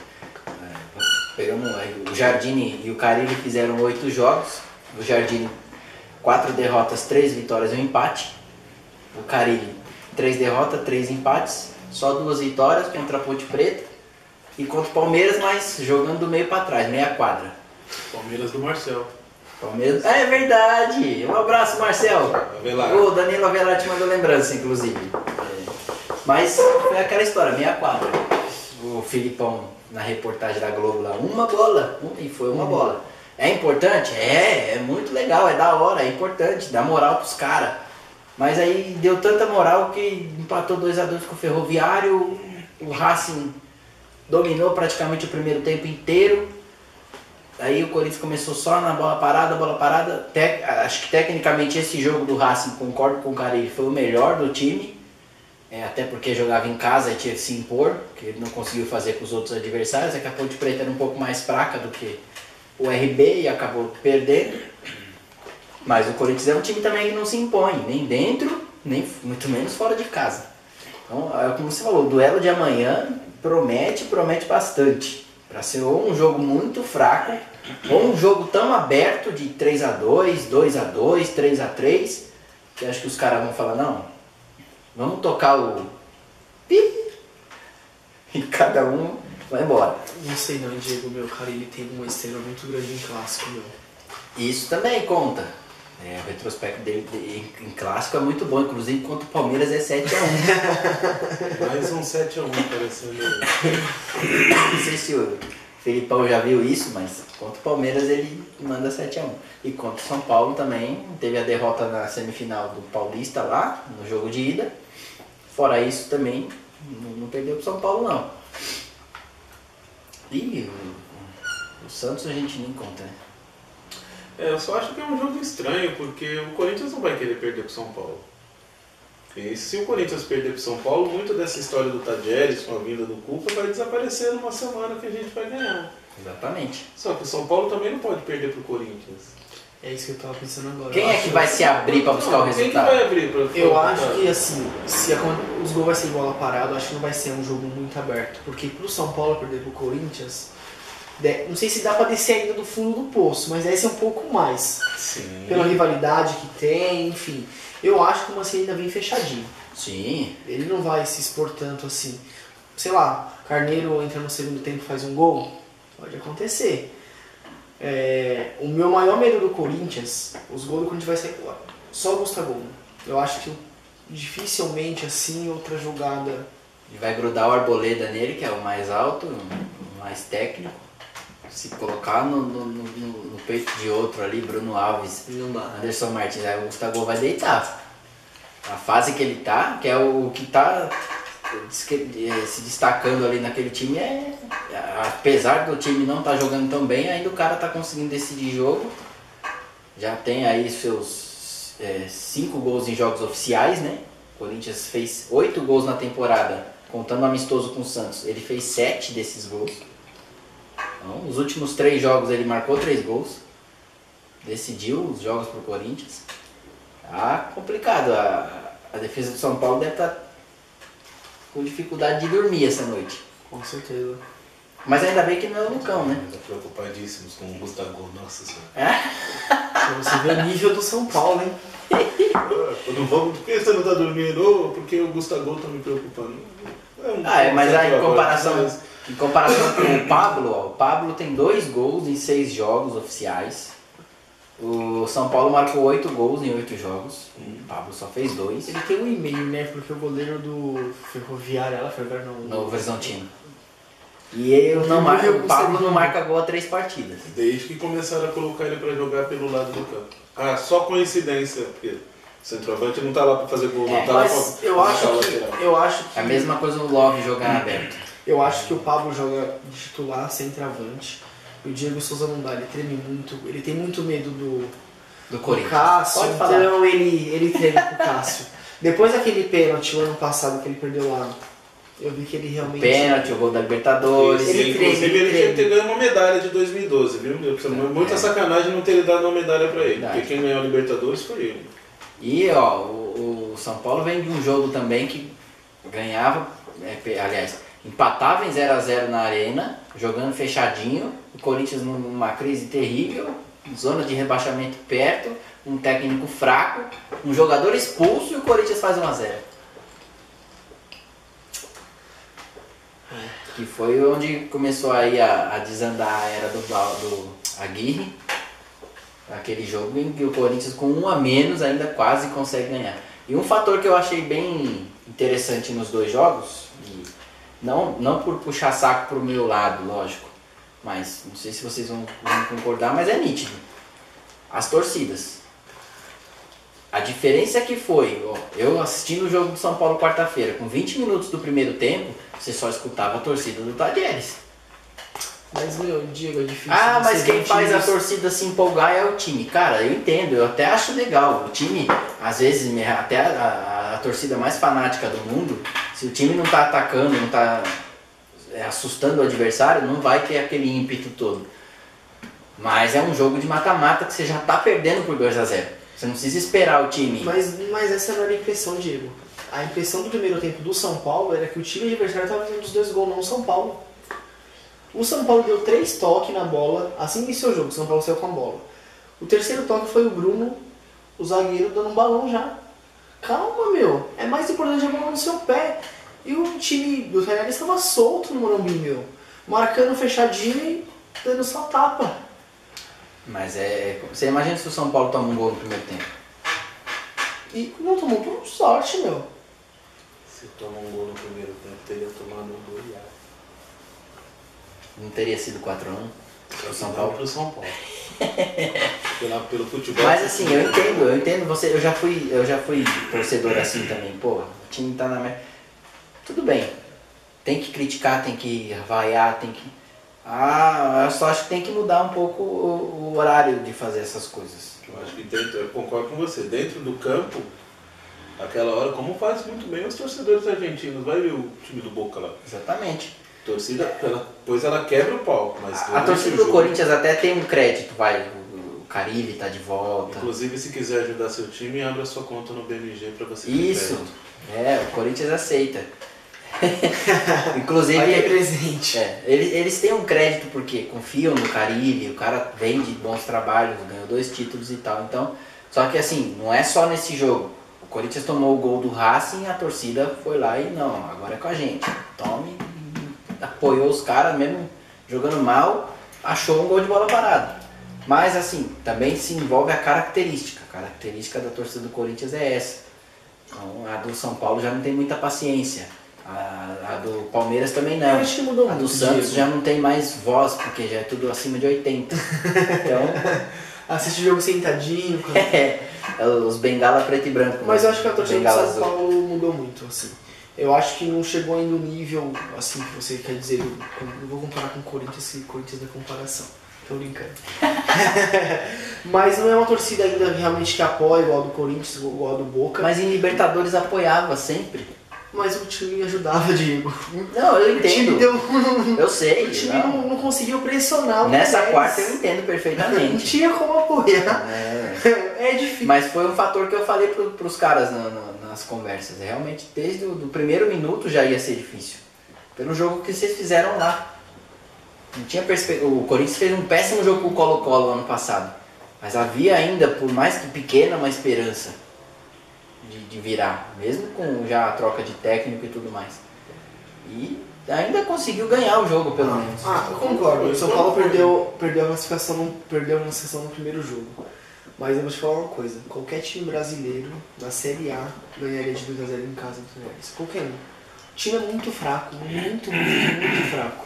Pegamos o Jardine e o Carille fizeram 8 jogos. O Jardine 4 derrotas, 3 vitórias e um empate. O Carille 3 derrotas, 3 empates. Só 2 vitórias contra a Ponte Preta e contra o Palmeiras, mas jogando do meio para trás, meia quadra. Palmeiras do Marcel. Palmeiras. É verdade! Um abraço, Marcel! Avelar. O Danilo Avelar te mandou lembrança, inclusive. Mas foi aquela história, meia quadra. O Filipão, na reportagem da Globo lá, uma bola, e foi uma bola. É importante? É muito legal, é da hora, é importante, dá moral pros caras. Mas aí deu tanta moral que empatou 2-2 com o Ferroviário, o Racing dominou praticamente o primeiro tempo inteiro. Aí o Corinthians começou só na bola parada. Acho que tecnicamente esse jogo do Racing, concordo com o Carille, foi o melhor do time. Até porque jogava em casa e tinha que se impor, que ele não conseguiu fazer com os outros adversários. É que a Ponte Preta era um pouco mais fraca do que o RB e acabou perdendo. Mas o Corinthians é um time também que não se impõe, nem dentro, nem muito menos fora de casa. Então, como você falou, o duelo de amanhã promete bastante. Para ser ou um jogo muito fraco, ou um jogo tão aberto de 3-2, 2-2, 3-3, que acho que os caras vão falar, não, vamos tocar o pi e cada um vai embora. Não sei não, Diego, meu cara, ele tem uma estrela muito grande em clássico, meu. Isso também conta. O retrospecto dele em clássico é muito bom, inclusive contra o Palmeiras é 7-1. Mais um 7-1 parecendo. Não sei se o Felipão já viu isso, mas contra o Palmeiras ele manda 7-1. E contra o São Paulo também teve a derrota na semifinal do Paulista lá, no jogo de ida. Fora isso também não perdeu pro São Paulo não. E o Santos a gente nem conta, né? Eu só acho que é um jogo estranho, porque o Corinthians não vai querer perder pro São Paulo. E se o Corinthians perder pro São Paulo, muito dessa história do Tadieres com a vinda do Cuca vai desaparecer numa semana que a gente vai ganhar. Exatamente. Só que o São Paulo também não pode perder pro Corinthians. É isso que eu tava pensando agora. Quem é que vai se abrir para buscar o resultado? Quem que vai abrir pra Eu acho que assim, se os gols vai ser bola parada, eu acho que não vai ser um jogo muito aberto. Porque pro São Paulo perder pro Corinthians, não sei se dá pra descer ainda do fundo do poço, mas deve ser um pouco mais. Sim. Pela rivalidade que tem, enfim. Eu acho que o Mancini ainda vem fechadinho. Sim. Ele não vai se expor tanto assim. Sei lá, Carneiro entra no segundo tempo e faz um gol. Pode acontecer. O meu maior medo do Corinthians, os gols do Corinthians vai ser só o Gustavo. Eu acho que dificilmente assim outra jogada. E vai grudar o Arboleda nele, que é o mais alto, o mais técnico. Se colocar no peito de outro ali, Bruno Alves, Não dá. Anderson Martins, aí o Gustavo vai deitar. A fase que ele tá, que é o que tá se destacando ali naquele time. Apesar do time não estar jogando tão bem, ainda o cara tá conseguindo decidir jogo. Já tem aí seus 5 gols em jogos oficiais, né? O Corinthians fez 8 gols na temporada, contando o amistoso com o Santos. Ele fez 7 desses gols. Então, os últimos 3 jogos ele marcou 3 gols. Decidiu os jogos pro Corinthians. Tá complicado. A defesa do São Paulo deve estar com dificuldade de dormir essa noite. Com certeza. Mas ainda bem que não é o Lucão, né? Estão preocupadíssimos com o Gustavo, nossa senhora. Pra você ver o nível do São Paulo, hein? Por que você não tá dormindo? Porque o Gustavo tá me preocupando. Mas aí em comparação com o Pablo, ó, o Pablo tem 2 gols em 6 jogos oficiais. O São Paulo marcou 8 gols em 8 jogos. O Pablo só fez 2. Ele tem um e-mail, né? Porque o goleiro do Ferroviário, Novo Horizontino. E o Pablo não marca gol há 3 partidas. Desde que começaram a colocar ele pra jogar pelo lado do campo. Só coincidência, porque o centroavante não tá lá pra fazer gol, não tá lá pra eu acho que a mesma coisa no Love jogar aberto. Eu acho que o Pablo joga de titular, centroavante. E o Diego Souza não dá, ele treme muito, ele tem muito medo do Corinthians. Cássio, Pode falar. então ele treme com o Cássio. Depois daquele pênalti o ano passado que ele perdeu lá, eu vi que ele realmente... Pênalti, o gol da Libertadores. Inclusive ele tinha que ter ganho uma medalha de 2012, viu? Muita sacanagem não ter dado uma medalha pra ele, porque quem ganhou a Libertadores foi ele. E ó, o São Paulo vem de um jogo também que ganhava, empatava em 0x0 na arena, jogando fechadinho, o Corinthians numa crise terrível, zona de rebaixamento perto, um técnico fraco, um jogador expulso e o Corinthians faz 1x0. Que foi onde começou aí a desandar a era do Aguirre, aquele jogo em que o Corinthians com 1 a menos ainda quase consegue ganhar. E um fator que eu achei bem interessante nos 2 jogos, e não por puxar saco pro meu lado, lógico, mas não sei se vocês vão concordar, mas é nítido. As torcidas. A diferença que foi, eu assistindo o jogo do São Paulo quarta-feira, com 20 minutos do primeiro tempo, você só escutava a torcida do Tadieres. Mas, Diego, é difícil. Mas quem faz a torcida se empolgar é o time. Cara, eu entendo, eu até acho legal. O time, às vezes, até a torcida mais fanática do mundo, se o time não tá atacando, não tá assustando o adversário, não vai ter aquele ímpeto todo. Mas é um jogo de mata-mata que você já tá perdendo por 2x0. Você não precisa esperar o time. Mas essa não era a impressão, Diego. A impressão do primeiro tempo do São Paulo era que o time adversário estava fazendo os 2 gols, não o São Paulo. O São Paulo deu 3 toques na bola, assim que iniciou o jogo, o São Paulo saiu com a bola. O terceiro toque foi o Bruno, o zagueiro, dando um balão já. Calma, meu. É mais importante a bola no seu pé. E o time do Real estava solto no Morumbi, meu. Marcando fechadinho e dando só tapa. Mas você imagina se o São Paulo toma um gol no primeiro tempo? E não tomou por sorte, meu. Se toma um gol no primeiro tempo, teria tomado um gol. Não teria sido 4x1 pro São Paulo? Pro São Paulo. pelo futebol. Mas assim, eu entendo você, eu já fui torcedor assim também, pô, o time tá na merda. Tudo bem. Tem que criticar, tem que vaiar, tem que. Eu só acho que tem que mudar um pouco o horário de fazer essas coisas. Eu acho que eu concordo com você. Dentro do campo, aquela hora, como faz muito bem os torcedores argentinos. Vai ver o time do Boca lá. Exatamente. A torcida, depois ela quebra o pau. Mas a torcida do Corinthians até tem um crédito, vai. O Carilli tá de volta. Inclusive, se quiser ajudar seu time, abra sua conta no BMG para você ter isso. crédito. O Corinthians aceita. Inclusive, aí é presente. Eles têm um crédito porque confiam no Carilli, o cara vem de bons trabalhos, ganhou 2 títulos e tal. Então, só que assim, não é só nesse jogo. O Corinthians tomou o gol do Racing, a torcida foi lá e não, agora é com a gente. Tome, apoiou os caras mesmo jogando mal, achou um gol de bola parada. Mas assim, também se envolve a característica. A característica da torcida do Corinthians é essa. Então, a do São Paulo já não tem muita paciência. A do Palmeiras também não. Acho que mudou a muito, do Santos Diego. já não tem mais voz, porque já é tudo acima de 80. Então. Assiste o jogo sentadinho. Os bengala preto e branco. Mas eu acho que a torcida do Bengala São Paulo mudou muito, assim. Eu acho que não chegou ainda o nível, assim, que você quer dizer, eu vou comparar com o Corinthians, e Corinthians da comparação. Tô brincando. Mas não é uma torcida ainda realmente que apoia, igual a do Corinthians, igual a do Boca. Mas em Libertadores apoiava sempre. Mas o time ajudava, Diego. Não, eu O time entendo. deu... Eu sei. O time não. não conseguiu pressionar o Nessa Pérez. quarta eu entendo Não perfeitamente. tinha como apoiar. É. É difícil. Mas foi um fator que eu falei pros caras nas conversas. Realmente, desde o primeiro minuto já ia ser difícil. Pelo jogo que vocês fizeram lá. Não tinha O Corinthians fez um péssimo jogo com o Colo-Colo ano passado. Mas havia ainda, por mais que pequena, uma esperança de virar. Mesmo com já a troca de técnico e tudo mais. E ainda conseguiu ganhar o jogo, pelo menos. Eu concordo. O São Paulo perdeu a classificação no primeiro jogo. Mas eu vou te falar uma coisa. Qualquer time brasileiro da Série A ganharia de 2-0 em casa do Fluminense. Qualquer um. O time é muito fraco. Muito fraco.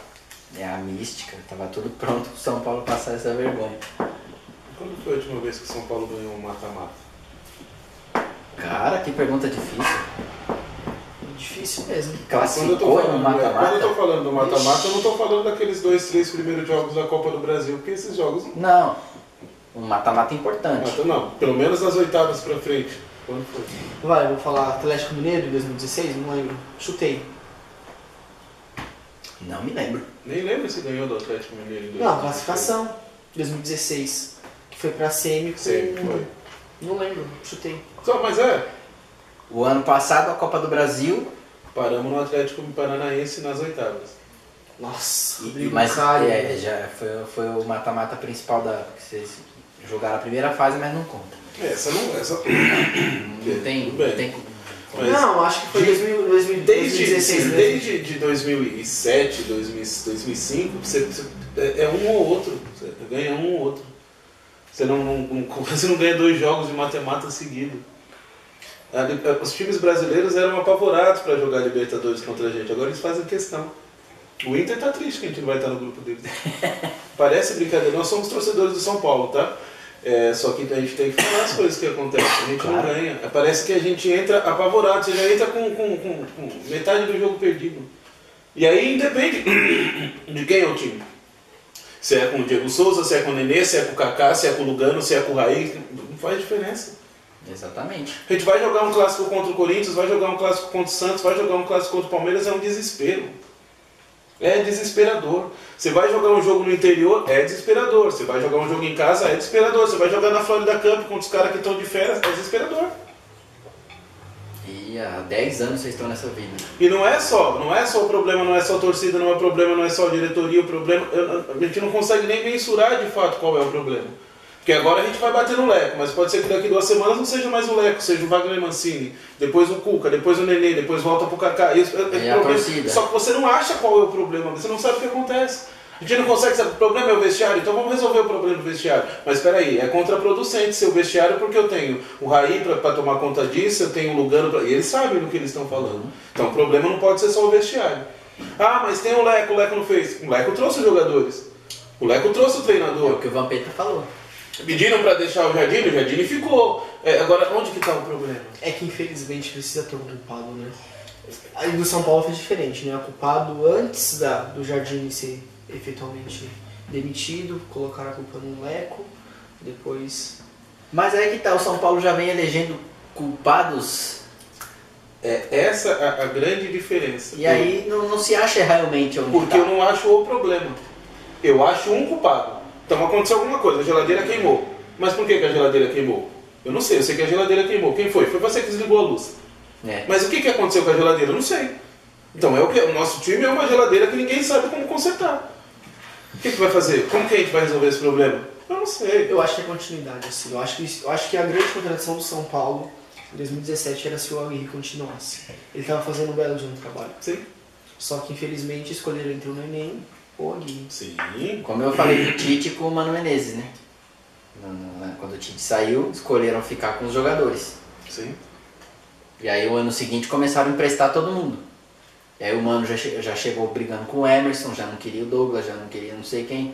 É a mística. Tava tudo pronto pro São Paulo passar essa vergonha. Quando foi a última vez que o São Paulo ganhou um mata-mata? Cara, que pergunta difícil. Difícil mesmo. Classificou no Quando eu mata-mata? tô falando do mata-mata, eu não tô falando daqueles 2, 3 primeiros jogos da Copa do Brasil, porque esses jogos... Não. Um mata-mata importante. Não, pelo menos nas oitavas pra frente. Quando foi? Vai, eu vou falar Atlético Mineiro em 2016? Não lembro. Chutei. Não me lembro. Nem lembro se ganhou do Atlético Mineiro em 2016. Não, classificação. 2016. Que foi pra semi com... Foi. Não lembro. Chutei. Só, mas O ano passado, a Copa do Brasil... paramos no Atlético Paranaense nas oitavas. Nossa, Mas já foi o mata-mata principal que vocês jogaram a primeira fase, mas não conta. Essa não... Não tem... Tudo bem. Não tem Mas não, acho que foi 2016 mesmo. Desde de 2007, 2005, é um ou outro. Você ganha um ou outro. Você não ganha 2 jogos de mata-mata seguido. Os times brasileiros eram apavorados para jogar Libertadores contra a gente. Agora eles fazem questão. O Inter tá triste que a gente não vai estar no grupo deles. Parece brincadeira. Nós somos torcedores do São Paulo, tá? Só que a gente tem que falar as coisas que acontecem. A gente não ganha. Parece que a gente entra apavorado. Você já entra com metade do jogo perdido. E aí independe de quem é o time. Se é com o Diego Souza, se é com o Nenê, se é com o Kaká, se é com o Lugano, se é com o Raí. Não faz diferença. Exatamente. A gente vai jogar um clássico contra o Corinthians, vai jogar um clássico contra o Santos, vai jogar um clássico contra o Palmeiras, é um desespero. É desesperador. Você vai jogar um jogo no interior, é desesperador. Você vai jogar um jogo em casa, é desesperador. Você vai jogar na Florida Cup contra os caras que estão de férias, é desesperador. E há 10 anos vocês estão nessa vida. E não é só o problema, não é só a torcida, não é o problema, não é só a diretoria, o problema... A gente não consegue nem mensurar de fato qual é o problema. Porque agora a gente vai bater no Leco, mas pode ser que daqui 2 semanas não seja mais o Leco, seja o Wagner Mancini, depois o Cuca, depois o Nenê, depois volta pro Kaká. Isso é a torcida. Só que você não acha qual é o problema, você não sabe o que acontece. A gente não consegue saber, o problema é o vestiário, então vamos resolver o problema do vestiário. Mas espera aí, é contraproducente ser o vestiário porque eu tenho o Raí para tomar conta disso, eu tenho o Lugano para... E eles sabem do que eles estão falando. Então o problema não pode ser só o vestiário. Ah, mas tem o Leco não fez. O Leco trouxe os jogadores. O Leco trouxe o treinador. É o que o Vampeta falou. Pediram para deixar o Jardine ficou. Agora, onde que está o problema? É que infelizmente precisa ter um culpado, né? Aí do São Paulo foi diferente, né? O culpado antes do Jardine ser efetualmente demitido, colocaram a culpa no Leco, depois... Mas aí que tá, o São Paulo já vem elegendo culpados. Essa é a grande diferença. E aí não se acha realmente onde porque tá. Eu não acho o problema. Eu acho um culpado. Então aconteceu alguma coisa, a geladeira queimou. Mas por que a geladeira queimou? Eu não sei, eu sei que a geladeira queimou. Quem foi? Foi você que desligou a luz. Mas o que aconteceu com a geladeira? Eu não sei. Então o nosso time é uma geladeira que ninguém sabe como consertar. O que vai fazer? Como que a gente vai resolver esse problema? Eu não sei. Eu acho que é continuidade, assim. Eu acho que a grande contradição do São Paulo em 2017 era se o Aguirre continuasse. Ele estava fazendo um belo de um trabalho. Sim. Só que infelizmente escolheram entre o Neném ou o Aguirre. Sim. Como eu falei do Tite com o Mano Menezes, né? Quando o Tite saiu, escolheram ficar com os jogadores. Sim. E aí o ano seguinte começaram a emprestar todo mundo. E aí o Mano já chegou brigando com o Emerson, já não queria o Douglas, já não queria não sei quem.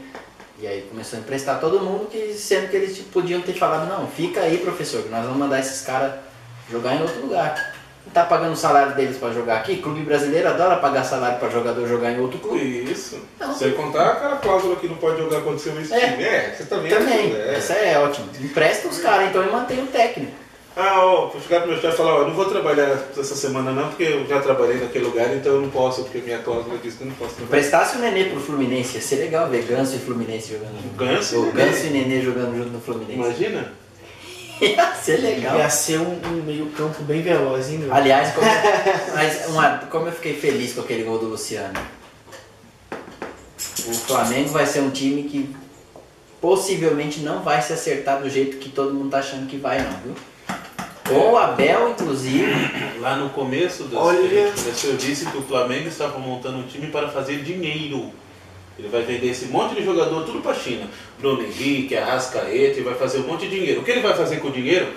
E aí começou a emprestar todo mundo, sendo que eles podiam ter falado, não, fica aí, professor, que nós vamos mandar esses caras jogar em outro lugar. tá pagando o salário deles pra jogar aqui. Clube brasileiro adora pagar salário pra jogador jogar em outro clube. Isso. Então, sem contar aquela cláusula que não pode jogar contra o seu ex-time. Você também. Essa é ótima. Empresta os caras, então, e mantém o técnico. Vou chegar pro meu chefe e falar, eu não vou trabalhar essa semana não, porque eu já trabalhei naquele lugar, então eu não posso, porque minha cláusula diz que eu não posso trabalhar. Prestasse o Nenê pro Fluminense, ia ser legal ver Ganso e Fluminense jogando junto. Ganso e Nenê jogando junto no Fluminense. Imagina? Ia ser legal. Ia ser um meio campo bem veloz, hein, meu? Aliás, como eu fiquei feliz com aquele gol do Luciano. O Flamengo vai ser um time que possivelmente não vai se acertar do jeito que todo mundo tá achando que vai, não, viu? Com o Abel, inclusive. Lá no começo eu disse que o Flamengo estava montando um time para fazer dinheiro. Ele vai vender esse monte de jogador tudo para a China. Bruno Henrique, Arrascaeta, e vai fazer um monte de dinheiro. O que ele vai fazer com o dinheiro?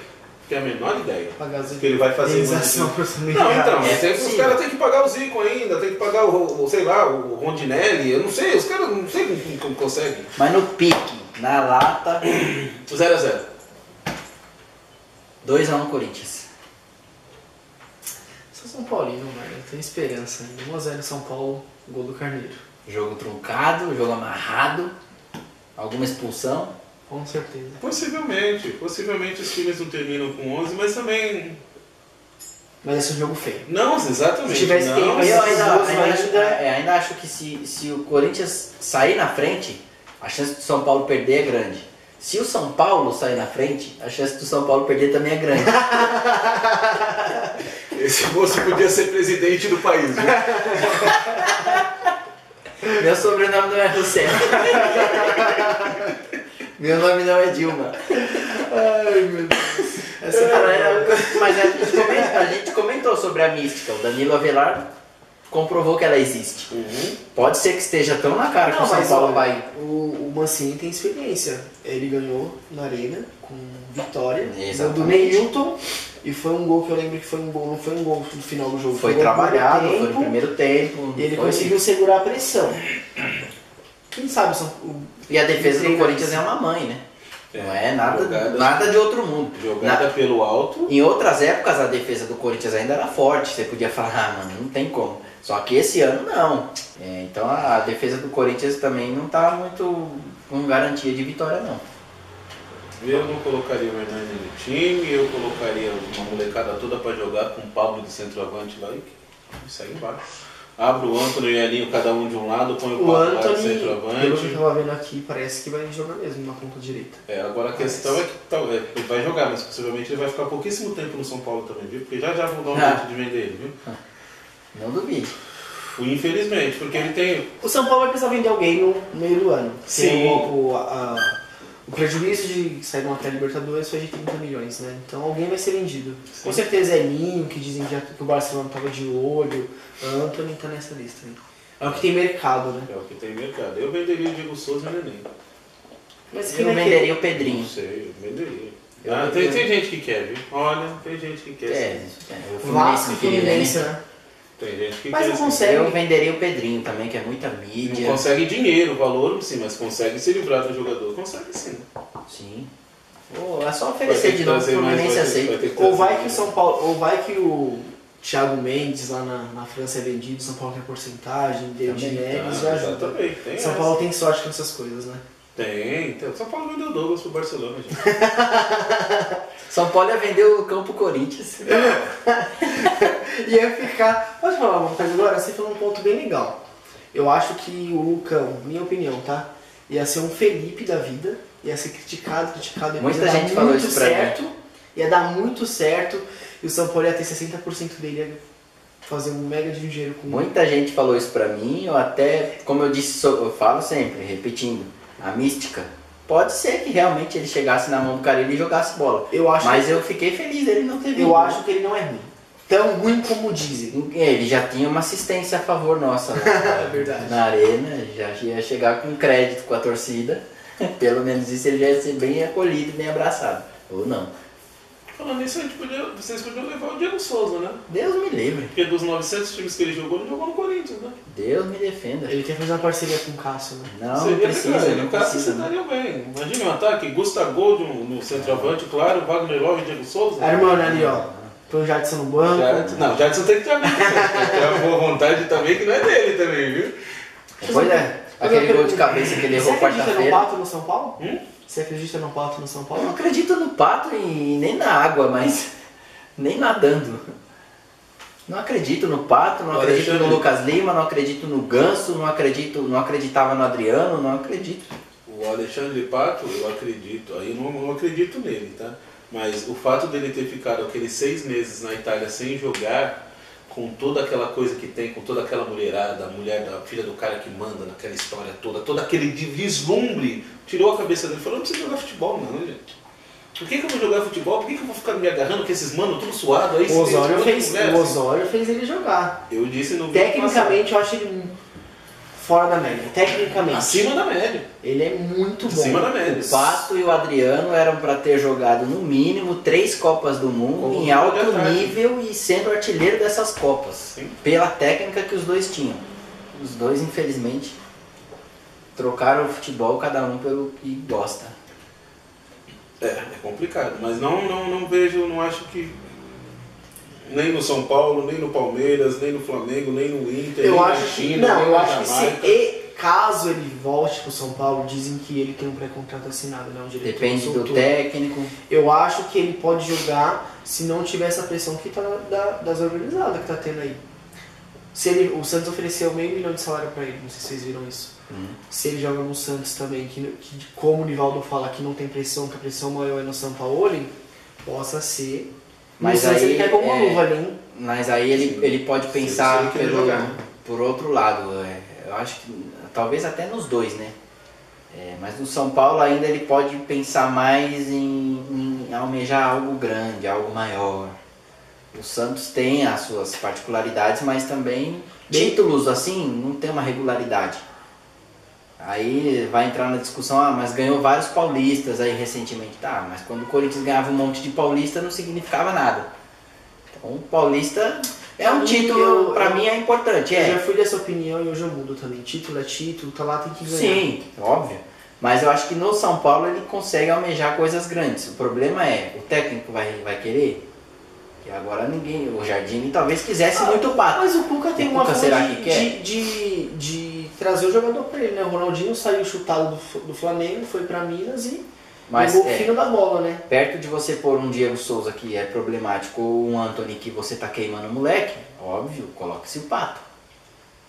Tem a menor ideia. Pagar o que ele vai fazer com Não, então, os caras têm que pagar o Zico ainda, tem que pagar o Rondinelli, eu não sei, os caras não sei como conseguem. Mas no pique, na lata. 0-0. 2-1 Corinthians. São Paulino, mano. Eu tenho esperança. 1-0 São Paulo, gol do Carneiro. Jogo truncado, jogo amarrado, alguma expulsão? Com certeza. Possivelmente os times não terminam com 11, mas também... Mas esse é um jogo feio. Não, exatamente. Se tivesse tempo, eu ainda acho que se o Corinthians sair na frente, a chance do São Paulo perder é grande. Se o São Paulo sair na frente, a chance do São Paulo perder também é grande. Esse moço podia ser presidente do país, viu? Meu sobrenome não é Rousseff. Meu nome não é Dilma. Ai, meu Deus. Mas a gente comentou sobre a mística. O Danilo Avelar comprovou que ela existe. Pode ser que esteja tão na cara que o São Paulo vai. O Mancini tem experiência. Ele ganhou na Arena com vitória. Exatamente. Do Neilton. E foi um gol que eu lembro que foi um gol, não foi um gol no final do jogo. Foi trabalhado, foi no primeiro tempo. E ele conseguiu segurar a pressão. Quem sabe E a defesa do Corinthians é uma mãe, né? Não é nada de outro mundo. Jogada pelo alto. Em outras épocas a defesa do Corinthians ainda era forte. Você podia falar, mano, não tem como. Só que esse ano não. Então a defesa do Corinthians também não tá muito com garantia de vitória, não. Eu não colocaria o Hernani no time, eu colocaria uma molecada toda para jogar com o Pablo de centroavante lá e segue embaixo. Abre o Antony e o Elinho, cada um de um lado, põe o Pablo lá de centroavante. Pelo que eu tava vendo aqui, parece que vai jogar mesmo na ponta direita. Agora a questão é que ele vai jogar, mas possivelmente ele vai ficar pouquíssimo tempo no São Paulo também, viu? Porque já vão dar um jeito de vender ele, viu? Não duvide. Infelizmente, porque ele tem... O São Paulo vai precisar vender alguém no meio do ano. Sim. O prejuízo de sair de uma Libertadores foi de 30 milhões, né? Então alguém vai ser vendido. Sim. Com certeza é Ninho, que dizem que o Barcelona estava de olho. Antony tá nessa lista aí. É o que tem mercado, né? É o que tem mercado. Eu venderia o Diego Souza e o Neném. Mas eu venderia o Pedrinho. Não sei, eu venderia. Tem gente que quer, viu? Olha, tem gente que quer. O Vasco e Fluminense, né? Tem gente que mas quer. Mas não consegue. Eu venderia o Pedrinho também, que é muita mídia. Não consegue dinheiro, valor, sim, mas consegue se livrar do jogador. Consegue sim. Sim. É só oferecer de novo, o Fluminense aceita. Ou vai que o São Paulo, ou vai que o Thiago Mendes lá na França é vendido, São Paulo tem porcentagem, David Neves já ajuda. São Paulo tem sorte com essas coisas, né? Tem. São Paulo vendeu o Douglas pro Barcelona, gente. São Paulo ia vender o campo Corinthians. Ia ficar... Pode falar uma coisa agora? Você falou um ponto bem legal. Eu acho que o Lucão, minha opinião, tá? Ia ser um Felipe da vida, ia ser criticado. Muita gente falou isso pra mim. Ia dar muito certo e o São Paulo ia ter 60% dele, ia fazer um mega de dinheiro com... Muita gente falou isso pra mim, eu até, como eu disse, eu falo sempre, repetindo, a mística. Pode ser que realmente ele chegasse na mão do cara e ele jogasse bola. Mas eu fiquei feliz dele não ter vindo. Eu acho que ele não é ruim. Tão ruim como dizem. Ele já tinha uma assistência a favor nossa é verdade. Na arena, já ia chegar com crédito com a torcida. Pelo menos isso ele já ia ser bem acolhido, bem abraçado. Ou não. Falando nisso, vocês podiam levar o Diego Souza, né? Deus me livre. Porque dos 900 times que ele jogou, não jogou no Corinthians, né? Deus me defenda. Ele quer fazer uma parceria com o Cássio, né? Não precisa. O Cássio se daria bem. Imagina um ataque, Gustavo no centroavante, claro, Wagner Love e Diego Souza. A irmã ali, ó. Põe o Jadson no banco. Não, o Jadson tem que também. Tem uma boa vontade também que não é dele também, viu? Pois é, aquele gol de cabeça que ele errou quarta-feira. Você acredita no Pato no São Paulo? Você acredita no Pato no São Paulo? Eu não acredito no Pato e nem na água, mas nem nadando. Não acredito no Pato, não acredito no Lucas Lima, não acredito no Ganso, não acreditava no Adriano, não acredito. O Alexandre Pato, eu acredito, aí eu não acredito nele, tá? Mas o fato dele ter ficado aqueles 6 meses na Itália sem jogar, com toda aquela coisa que tem, com toda aquela mulherada, a mulher da filha do cara que manda naquela história toda, todo aquele vislumbre, tirou a cabeça dele e falou, não precisa jogar futebol não, gente. Por que eu vou jogar futebol? Por que eu vou ficar me agarrando com esses manos tudo suado? Aí, o Osório fez ele jogar. Eu disse no tecnicamente eu acho ele fora da média. Tecnicamente. Acima da média. Ele é muito bom. Acima da média. O Pato e o Adriano eram para ter jogado no mínimo 3 Copas do Mundo em alto nível e sendo artilheiro dessas Copas. Sim. Pela técnica que os dois tinham. Os dois, infelizmente, trocaram o futebol cada um pelo que gosta. É complicado, mas não vejo, não acho que nem no São Paulo, nem no Palmeiras, nem no Flamengo, nem no Inter, nem na China, eu acho que caso ele volte pro São Paulo, dizem que ele tem um pré-contrato assinado, né? Depende do técnico. Eu acho que ele pode jogar se não tiver essa pressão que tá das organizadas que tá tendo aí. O Santos ofereceu $500 mil de salário para ele, não sei se vocês viram isso. Se ele joga no Santos também, que como o Nivaldo fala que não tem pressão, que a pressão maior é no São Paulo, possa ser. Mas aí ele quer como uma luva ali, hein? Mas aí ele pode pensar por outro lado. Eu acho que talvez até nos dois, né? Mas no São Paulo ainda ele pode pensar mais em almejar algo grande, algo maior. O Santos tem as suas particularidades, mas também títulos assim não tem uma regularidade. Aí vai entrar na discussão, mas ganhou vários paulistas aí recentemente. Tá, mas quando o Corinthians ganhava um monte de paulista não significava nada. Então o paulista é um título, pra mim é importante. Eu já fui dessa opinião e hoje eu mudo também. Título é título, tá lá, tem que ganhar. Sim, óbvio. Mas eu acho que no São Paulo ele consegue almejar coisas grandes. O problema é, o técnico vai querer? Que agora ninguém, o Jardine talvez quisesse muito o Pato. Mas o Cuca tem uma forma de trazer o jogador pra ele, né? O Ronaldinho saiu chutado do Flamengo, foi pra Minas e pegou o fino da bola, né? Perto de você pôr um Diego Souza que é problemático ou um Antony que você tá queimando o moleque, óbvio, coloque-se o Pato.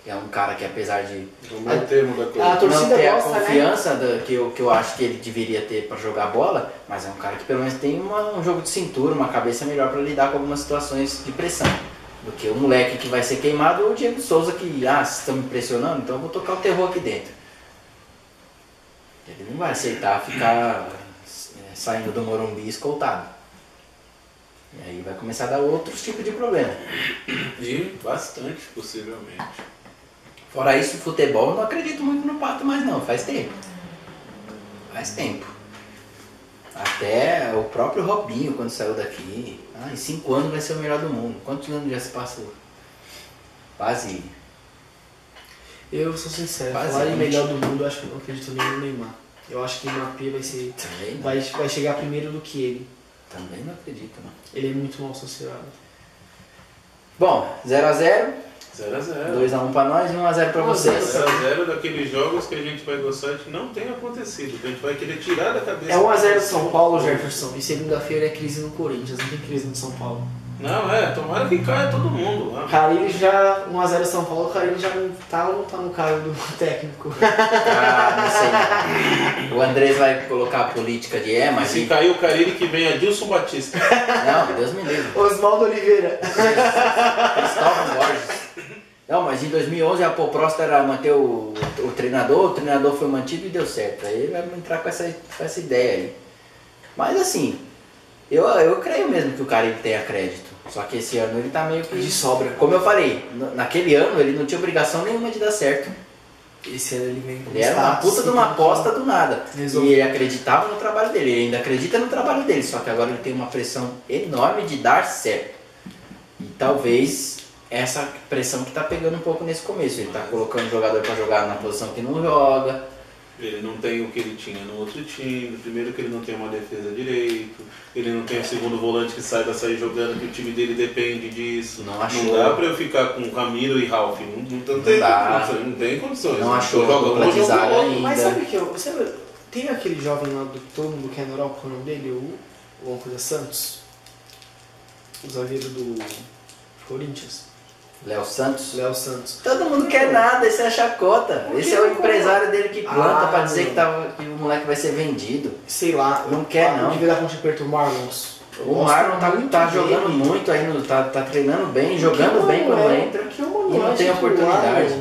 Que é um cara que apesar de a torcida não ter gosta, a confiança, né? que eu acho que ele deveria ter para jogar bola, mas é um cara que pelo menos tem um jogo de cintura, uma cabeça melhor para lidar com algumas situações de pressão. Do que o moleque que vai ser queimado ou o Diego Souza que, vocês estão me pressionando, então eu vou tocar o terror aqui dentro. Ele não vai aceitar ficar saindo do Morumbi escoltado. E aí vai começar a dar outros tipos de problema. E bastante, possivelmente. Fora isso, futebol, eu não acredito muito no Pato mais não, faz tempo. Faz tempo. Até o próprio Robinho, quando saiu daqui, em 5 anos vai ser o melhor do mundo. Quantos anos já se passou? Quase. Eu sou sincero, falar em melhor do mundo, eu acho que eu não acredito nem no Neymar. Eu acho que o Mbappé vai ser. Vai chegar primeiro do que ele. Também não acredito, não. Ele é muito mal associado. Bom, 0x0. 0x0. 2x1 pra nós e 1x0 pra vocês. 0x0 daqueles jogos que a gente vai gostar de que não tenha acontecido, que a gente vai querer tirar da cabeça. É 1x0 São Paulo, Jefferson. E segunda-feira é crise no Corinthians, não tem crise no São Paulo. Não, tomara que caia todo mundo lá. Carilli já, 1x0 São Paulo, o Carilli já não tá no cargo do técnico. Não sei. O Andrés vai colocar a política de mas... Se cair o Carilli que vem Adilson Batista. Não, Deus me livre. Oswaldo Oliveira. Cristóvão Borges. Não, mas em 2011 a proposta era manter o treinador foi mantido e deu certo. Aí ele vai entrar com essa ideia aí. Mas assim, eu creio mesmo que o cara ele tenha crédito. Só que esse ano ele tá meio que de sobra. Como eu falei, naquele ano ele não tinha obrigação nenhuma de dar certo. Esse ano ele vem com ele era uma puta de uma aposta do nada. E ele acreditava no trabalho dele, ele ainda acredita no trabalho dele. Só que agora ele tem uma pressão enorme de dar certo. E talvez essa pressão que tá pegando um pouco nesse começo. Ele tá colocando o jogador para jogar na posição que não joga. Ele não tem o que ele tinha no outro time. Primeiro que ele não tem uma defesa direito. Ele não tem o segundo volante que saiba sair jogando, que o time dele depende disso. Não achou. Não dá pra eu ficar com Ramiro e Ralf. Não tem condições. Não achou dupla de zaga ainda. Mas sabe que tem aquele jovem lá do que todo mundo quer na Europa, qual é o nome dele? O alguma coisa Santos? O zagueiro do Corinthians. Léo Santos. Todo mundo quer nada, esse é a chacota. Esse é o empresário dele que planta pra dizer que o moleque vai ser vendido. Sei lá. Não quer não. O que dar com o Marlons. O Marlon tá jogando muito aí, tá treinando bem, jogando bem quando entra e não tem oportunidade.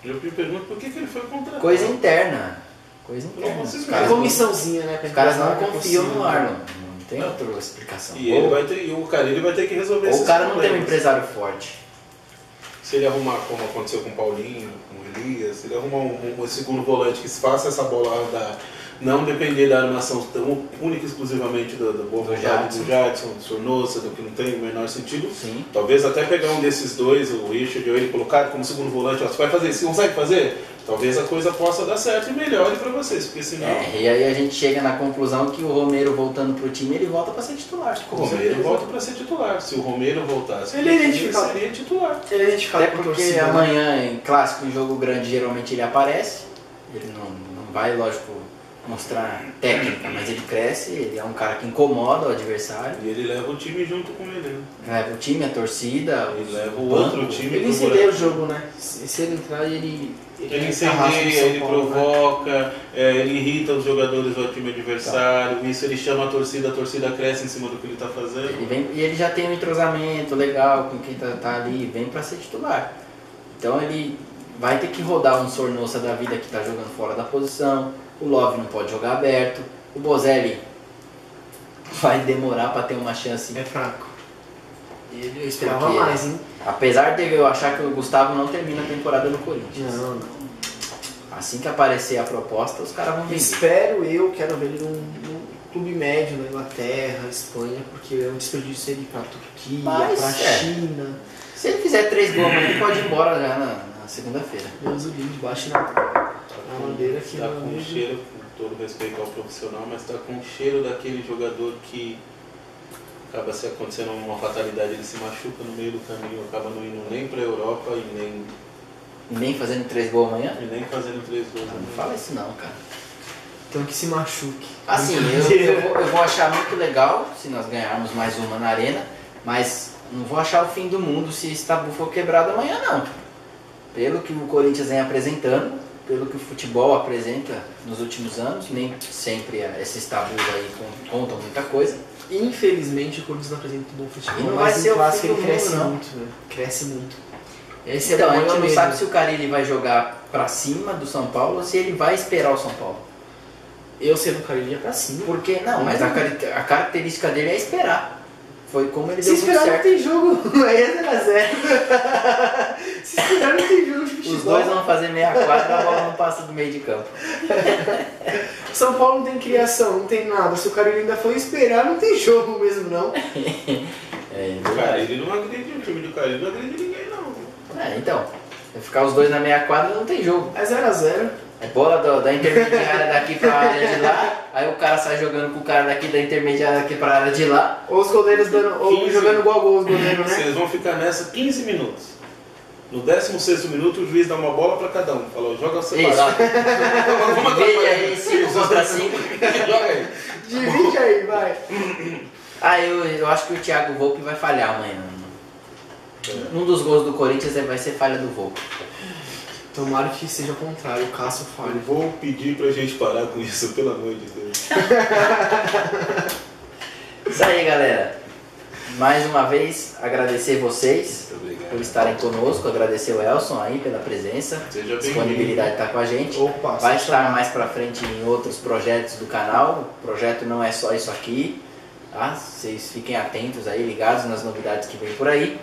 Eu me pergunto por que ele foi contratado. Coisa interna. Comissãozinha, né? Os caras não confiam no Marlon. Não tem outra explicação. E o Carille vai ter que resolver isso. Ou o cara não tem um empresário forte. Se ele arrumar, como aconteceu com o Paulinho, com o Elias, se ele arrumar um segundo volante que faça essa bola andar, não depender da armação tão única e exclusivamente da boa vontade do Jadson, do Sornosa, do que não tem o menor sentido. Sim. Talvez até pegar um desses dois, o Richard ou ele, colocar como segundo volante, você vai fazer, você consegue fazer? Talvez a coisa possa dar certo e melhore pra vocês, porque senão... e aí a gente chega na conclusão que o Romero voltando pro time, ele volta pra ser titular. O Romero volta pra ser titular. Se o Romero voltasse, ele seria titular. Ele é identificado até porque amanhã, em clássico, em jogo grande, geralmente ele aparece. Ele não vai, lógico, mostrar técnica, mas ele cresce, ele é um cara que incomoda o adversário. E ele leva o time junto com ele, né? Leva o time, a torcida, ele leva o outro time. Ele incendeia o jogo, né? Se ele entrar, ele incendeia, ele provoca, ele irrita os jogadores do time adversário, isso ele chama a torcida cresce em cima do que ele está fazendo. E ele já tem um entrosamento legal com quem tá ali, vem para ser titular. Então ele vai ter que rodar um Sornosa da vida que está jogando fora da posição. O Love não pode jogar aberto. O Bozelli vai demorar para ter uma chance. É fraco. Eu esperava mais, hein? Apesar de eu achar que o Gustavo não termina a temporada no Corinthians. Não. Assim que aparecer a proposta, os caras vão vender. Quero ver ele num clube médio na Inglaterra, Espanha, porque é um desperdício ele ir pra Turquia, pra China. Se ele fizer 3 gols, ele pode ir embora já na segunda-feira. Deus o livre, baixe na bandeira que tá com cheiro, com todo respeito ao profissional, mas tá com cheiro daquele jogador que acaba se acontecendo uma fatalidade, ele se machuca no meio do caminho, acaba não indo nem pra Europa e nem fazendo 3 gols amanhã? E nem fazendo 3 gols amanhã. Não fala isso não, cara. Então que se machuque. Assim, eu vou achar muito legal se nós ganharmos mais uma na arena, mas não vou achar o fim do mundo se esse tabu for quebrado amanhã não. Pelo que o Corinthians vem apresentando, pelo que o futebol apresenta nos últimos anos, nem sempre esses tabus aí contam muita coisa. Infelizmente o Corinthians não apresenta um bom futebol, e não vai ser o fim do mundo, cresce não. muito, velho. Cresce muito. Então, a gente não sabe se o Carille vai jogar pra cima do São Paulo ou se ele vai esperar o São Paulo. Eu sendo o Carille ia pra cima. Porque não, mas a característica dele é esperar. Foi como ele deu muito certo. Se esperar não tem jogo, aí é 0x0. Se esperar não tem jogo de futebol. Os dois vão fazer meia quadra, a bola não passa do meio de campo. São Paulo não tem criação, não tem nada. Se o Carille ainda for esperar, não tem jogo mesmo não. O Carille não agride, o time do Carille não agride ninguém não. Então, se ficar os dois na meia quadra não tem jogo. É 0x0. É bola da intermediária daqui pra área de lá, aí o cara sai jogando com o cara daqui da intermediária daqui pra área de lá. Ou os goleiros jogando igual gol os goleiros, né? Vocês vão ficar nessa 15 minutos. No 16º minuto o juiz dá uma bola pra cada um. Falou, joga separado. Divide aí 5 contra 5. Joga aí. Divide aí, vai. Eu acho que o Thiago Volpi vai falhar amanhã. Um dos gols do Corinthians vai ser falha do Volpi. Tomara que seja o contrário, o Cássio falha. Eu vou pedir pra gente parar com isso, pelo amor de Deus. Isso aí, galera. Mais uma vez, agradecer vocês por estarem conosco, agradecer o Elson aí pela presença, disponibilidade de estar com a gente. Opa, vai estar mais pra frente em outros projetos do canal. O projeto não é só isso aqui, tá? Vocês fiquem atentos aí, ligados nas novidades que vem por aí.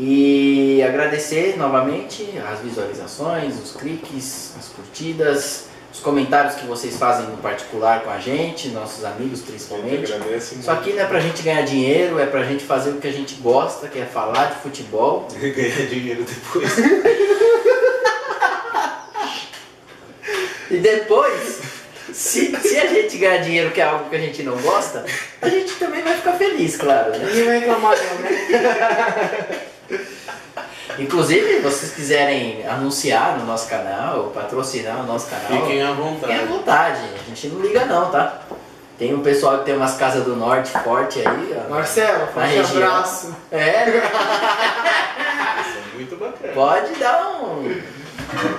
E agradecer novamente as visualizações, os cliques, as curtidas, os comentários que vocês fazem no particular com a gente, nossos amigos principalmente. Isso aqui não é pra gente ganhar dinheiro, é pra gente fazer o que a gente gosta, que é falar de futebol. Ganhar dinheiro depois. E depois, se a gente ganhar dinheiro, que é algo que a gente não gosta, a gente também vai ficar feliz, claro, né? Ninguém vai reclamar não, né? Inclusive, se vocês quiserem anunciar no nosso canal, patrocinar o nosso canal, Fiquem à vontade. fiquem à vontade, a gente não liga não, tá? Tem um pessoal que tem umas casas do norte forte aí, ó. Marcelo, forte abraço. É, Isso é muito bacana. pode dar um...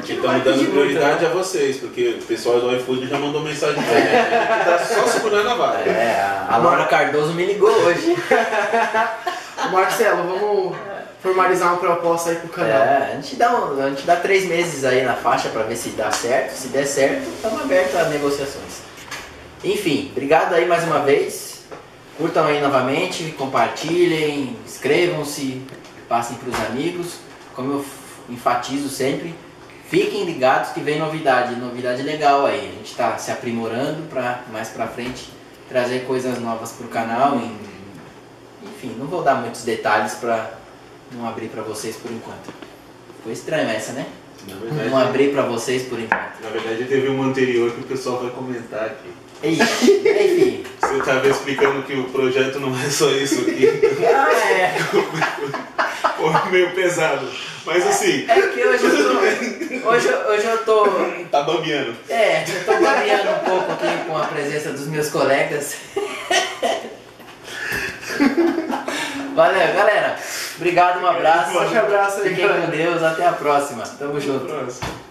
Estamos dando prioridade a vocês, porque o pessoal do iFood já mandou mensagem pra gente. Tá só segurando a vaga. É, a Laura Cardoso me ligou hoje. Marcelo, vamos formalizar uma proposta aí pro canal. É, a gente dá 3 meses aí na faixa pra ver se dá certo. Se der certo, estamos abertos a negociações. Enfim, obrigado aí mais uma vez. Curtam aí novamente, compartilhem, inscrevam-se, passem para os amigos. Como eu enfatizo sempre, fiquem ligados que vem novidade legal aí. A gente está se aprimorando para mais para frente trazer coisas novas para o canal. Enfim, não vou dar muitos detalhes para não abrir para vocês por enquanto. Foi estranho essa, né? Na verdade, Não abrir para vocês por enquanto. Na verdade, teve uma anterior que o pessoal vai comentar aqui. Enfim. Você estava explicando que o projeto não é só isso aqui. Ah, é. Foi meio pesado. Mas assim. É que hoje eu tô. Tá bambiando. É, eu tô variando um pouco aqui com a presença dos meus colegas. Valeu, galera. Obrigado, um abraço. Forte abraço aí, Fiquem galera. com Deus, até a próxima. Tamo Até a junto. próxima.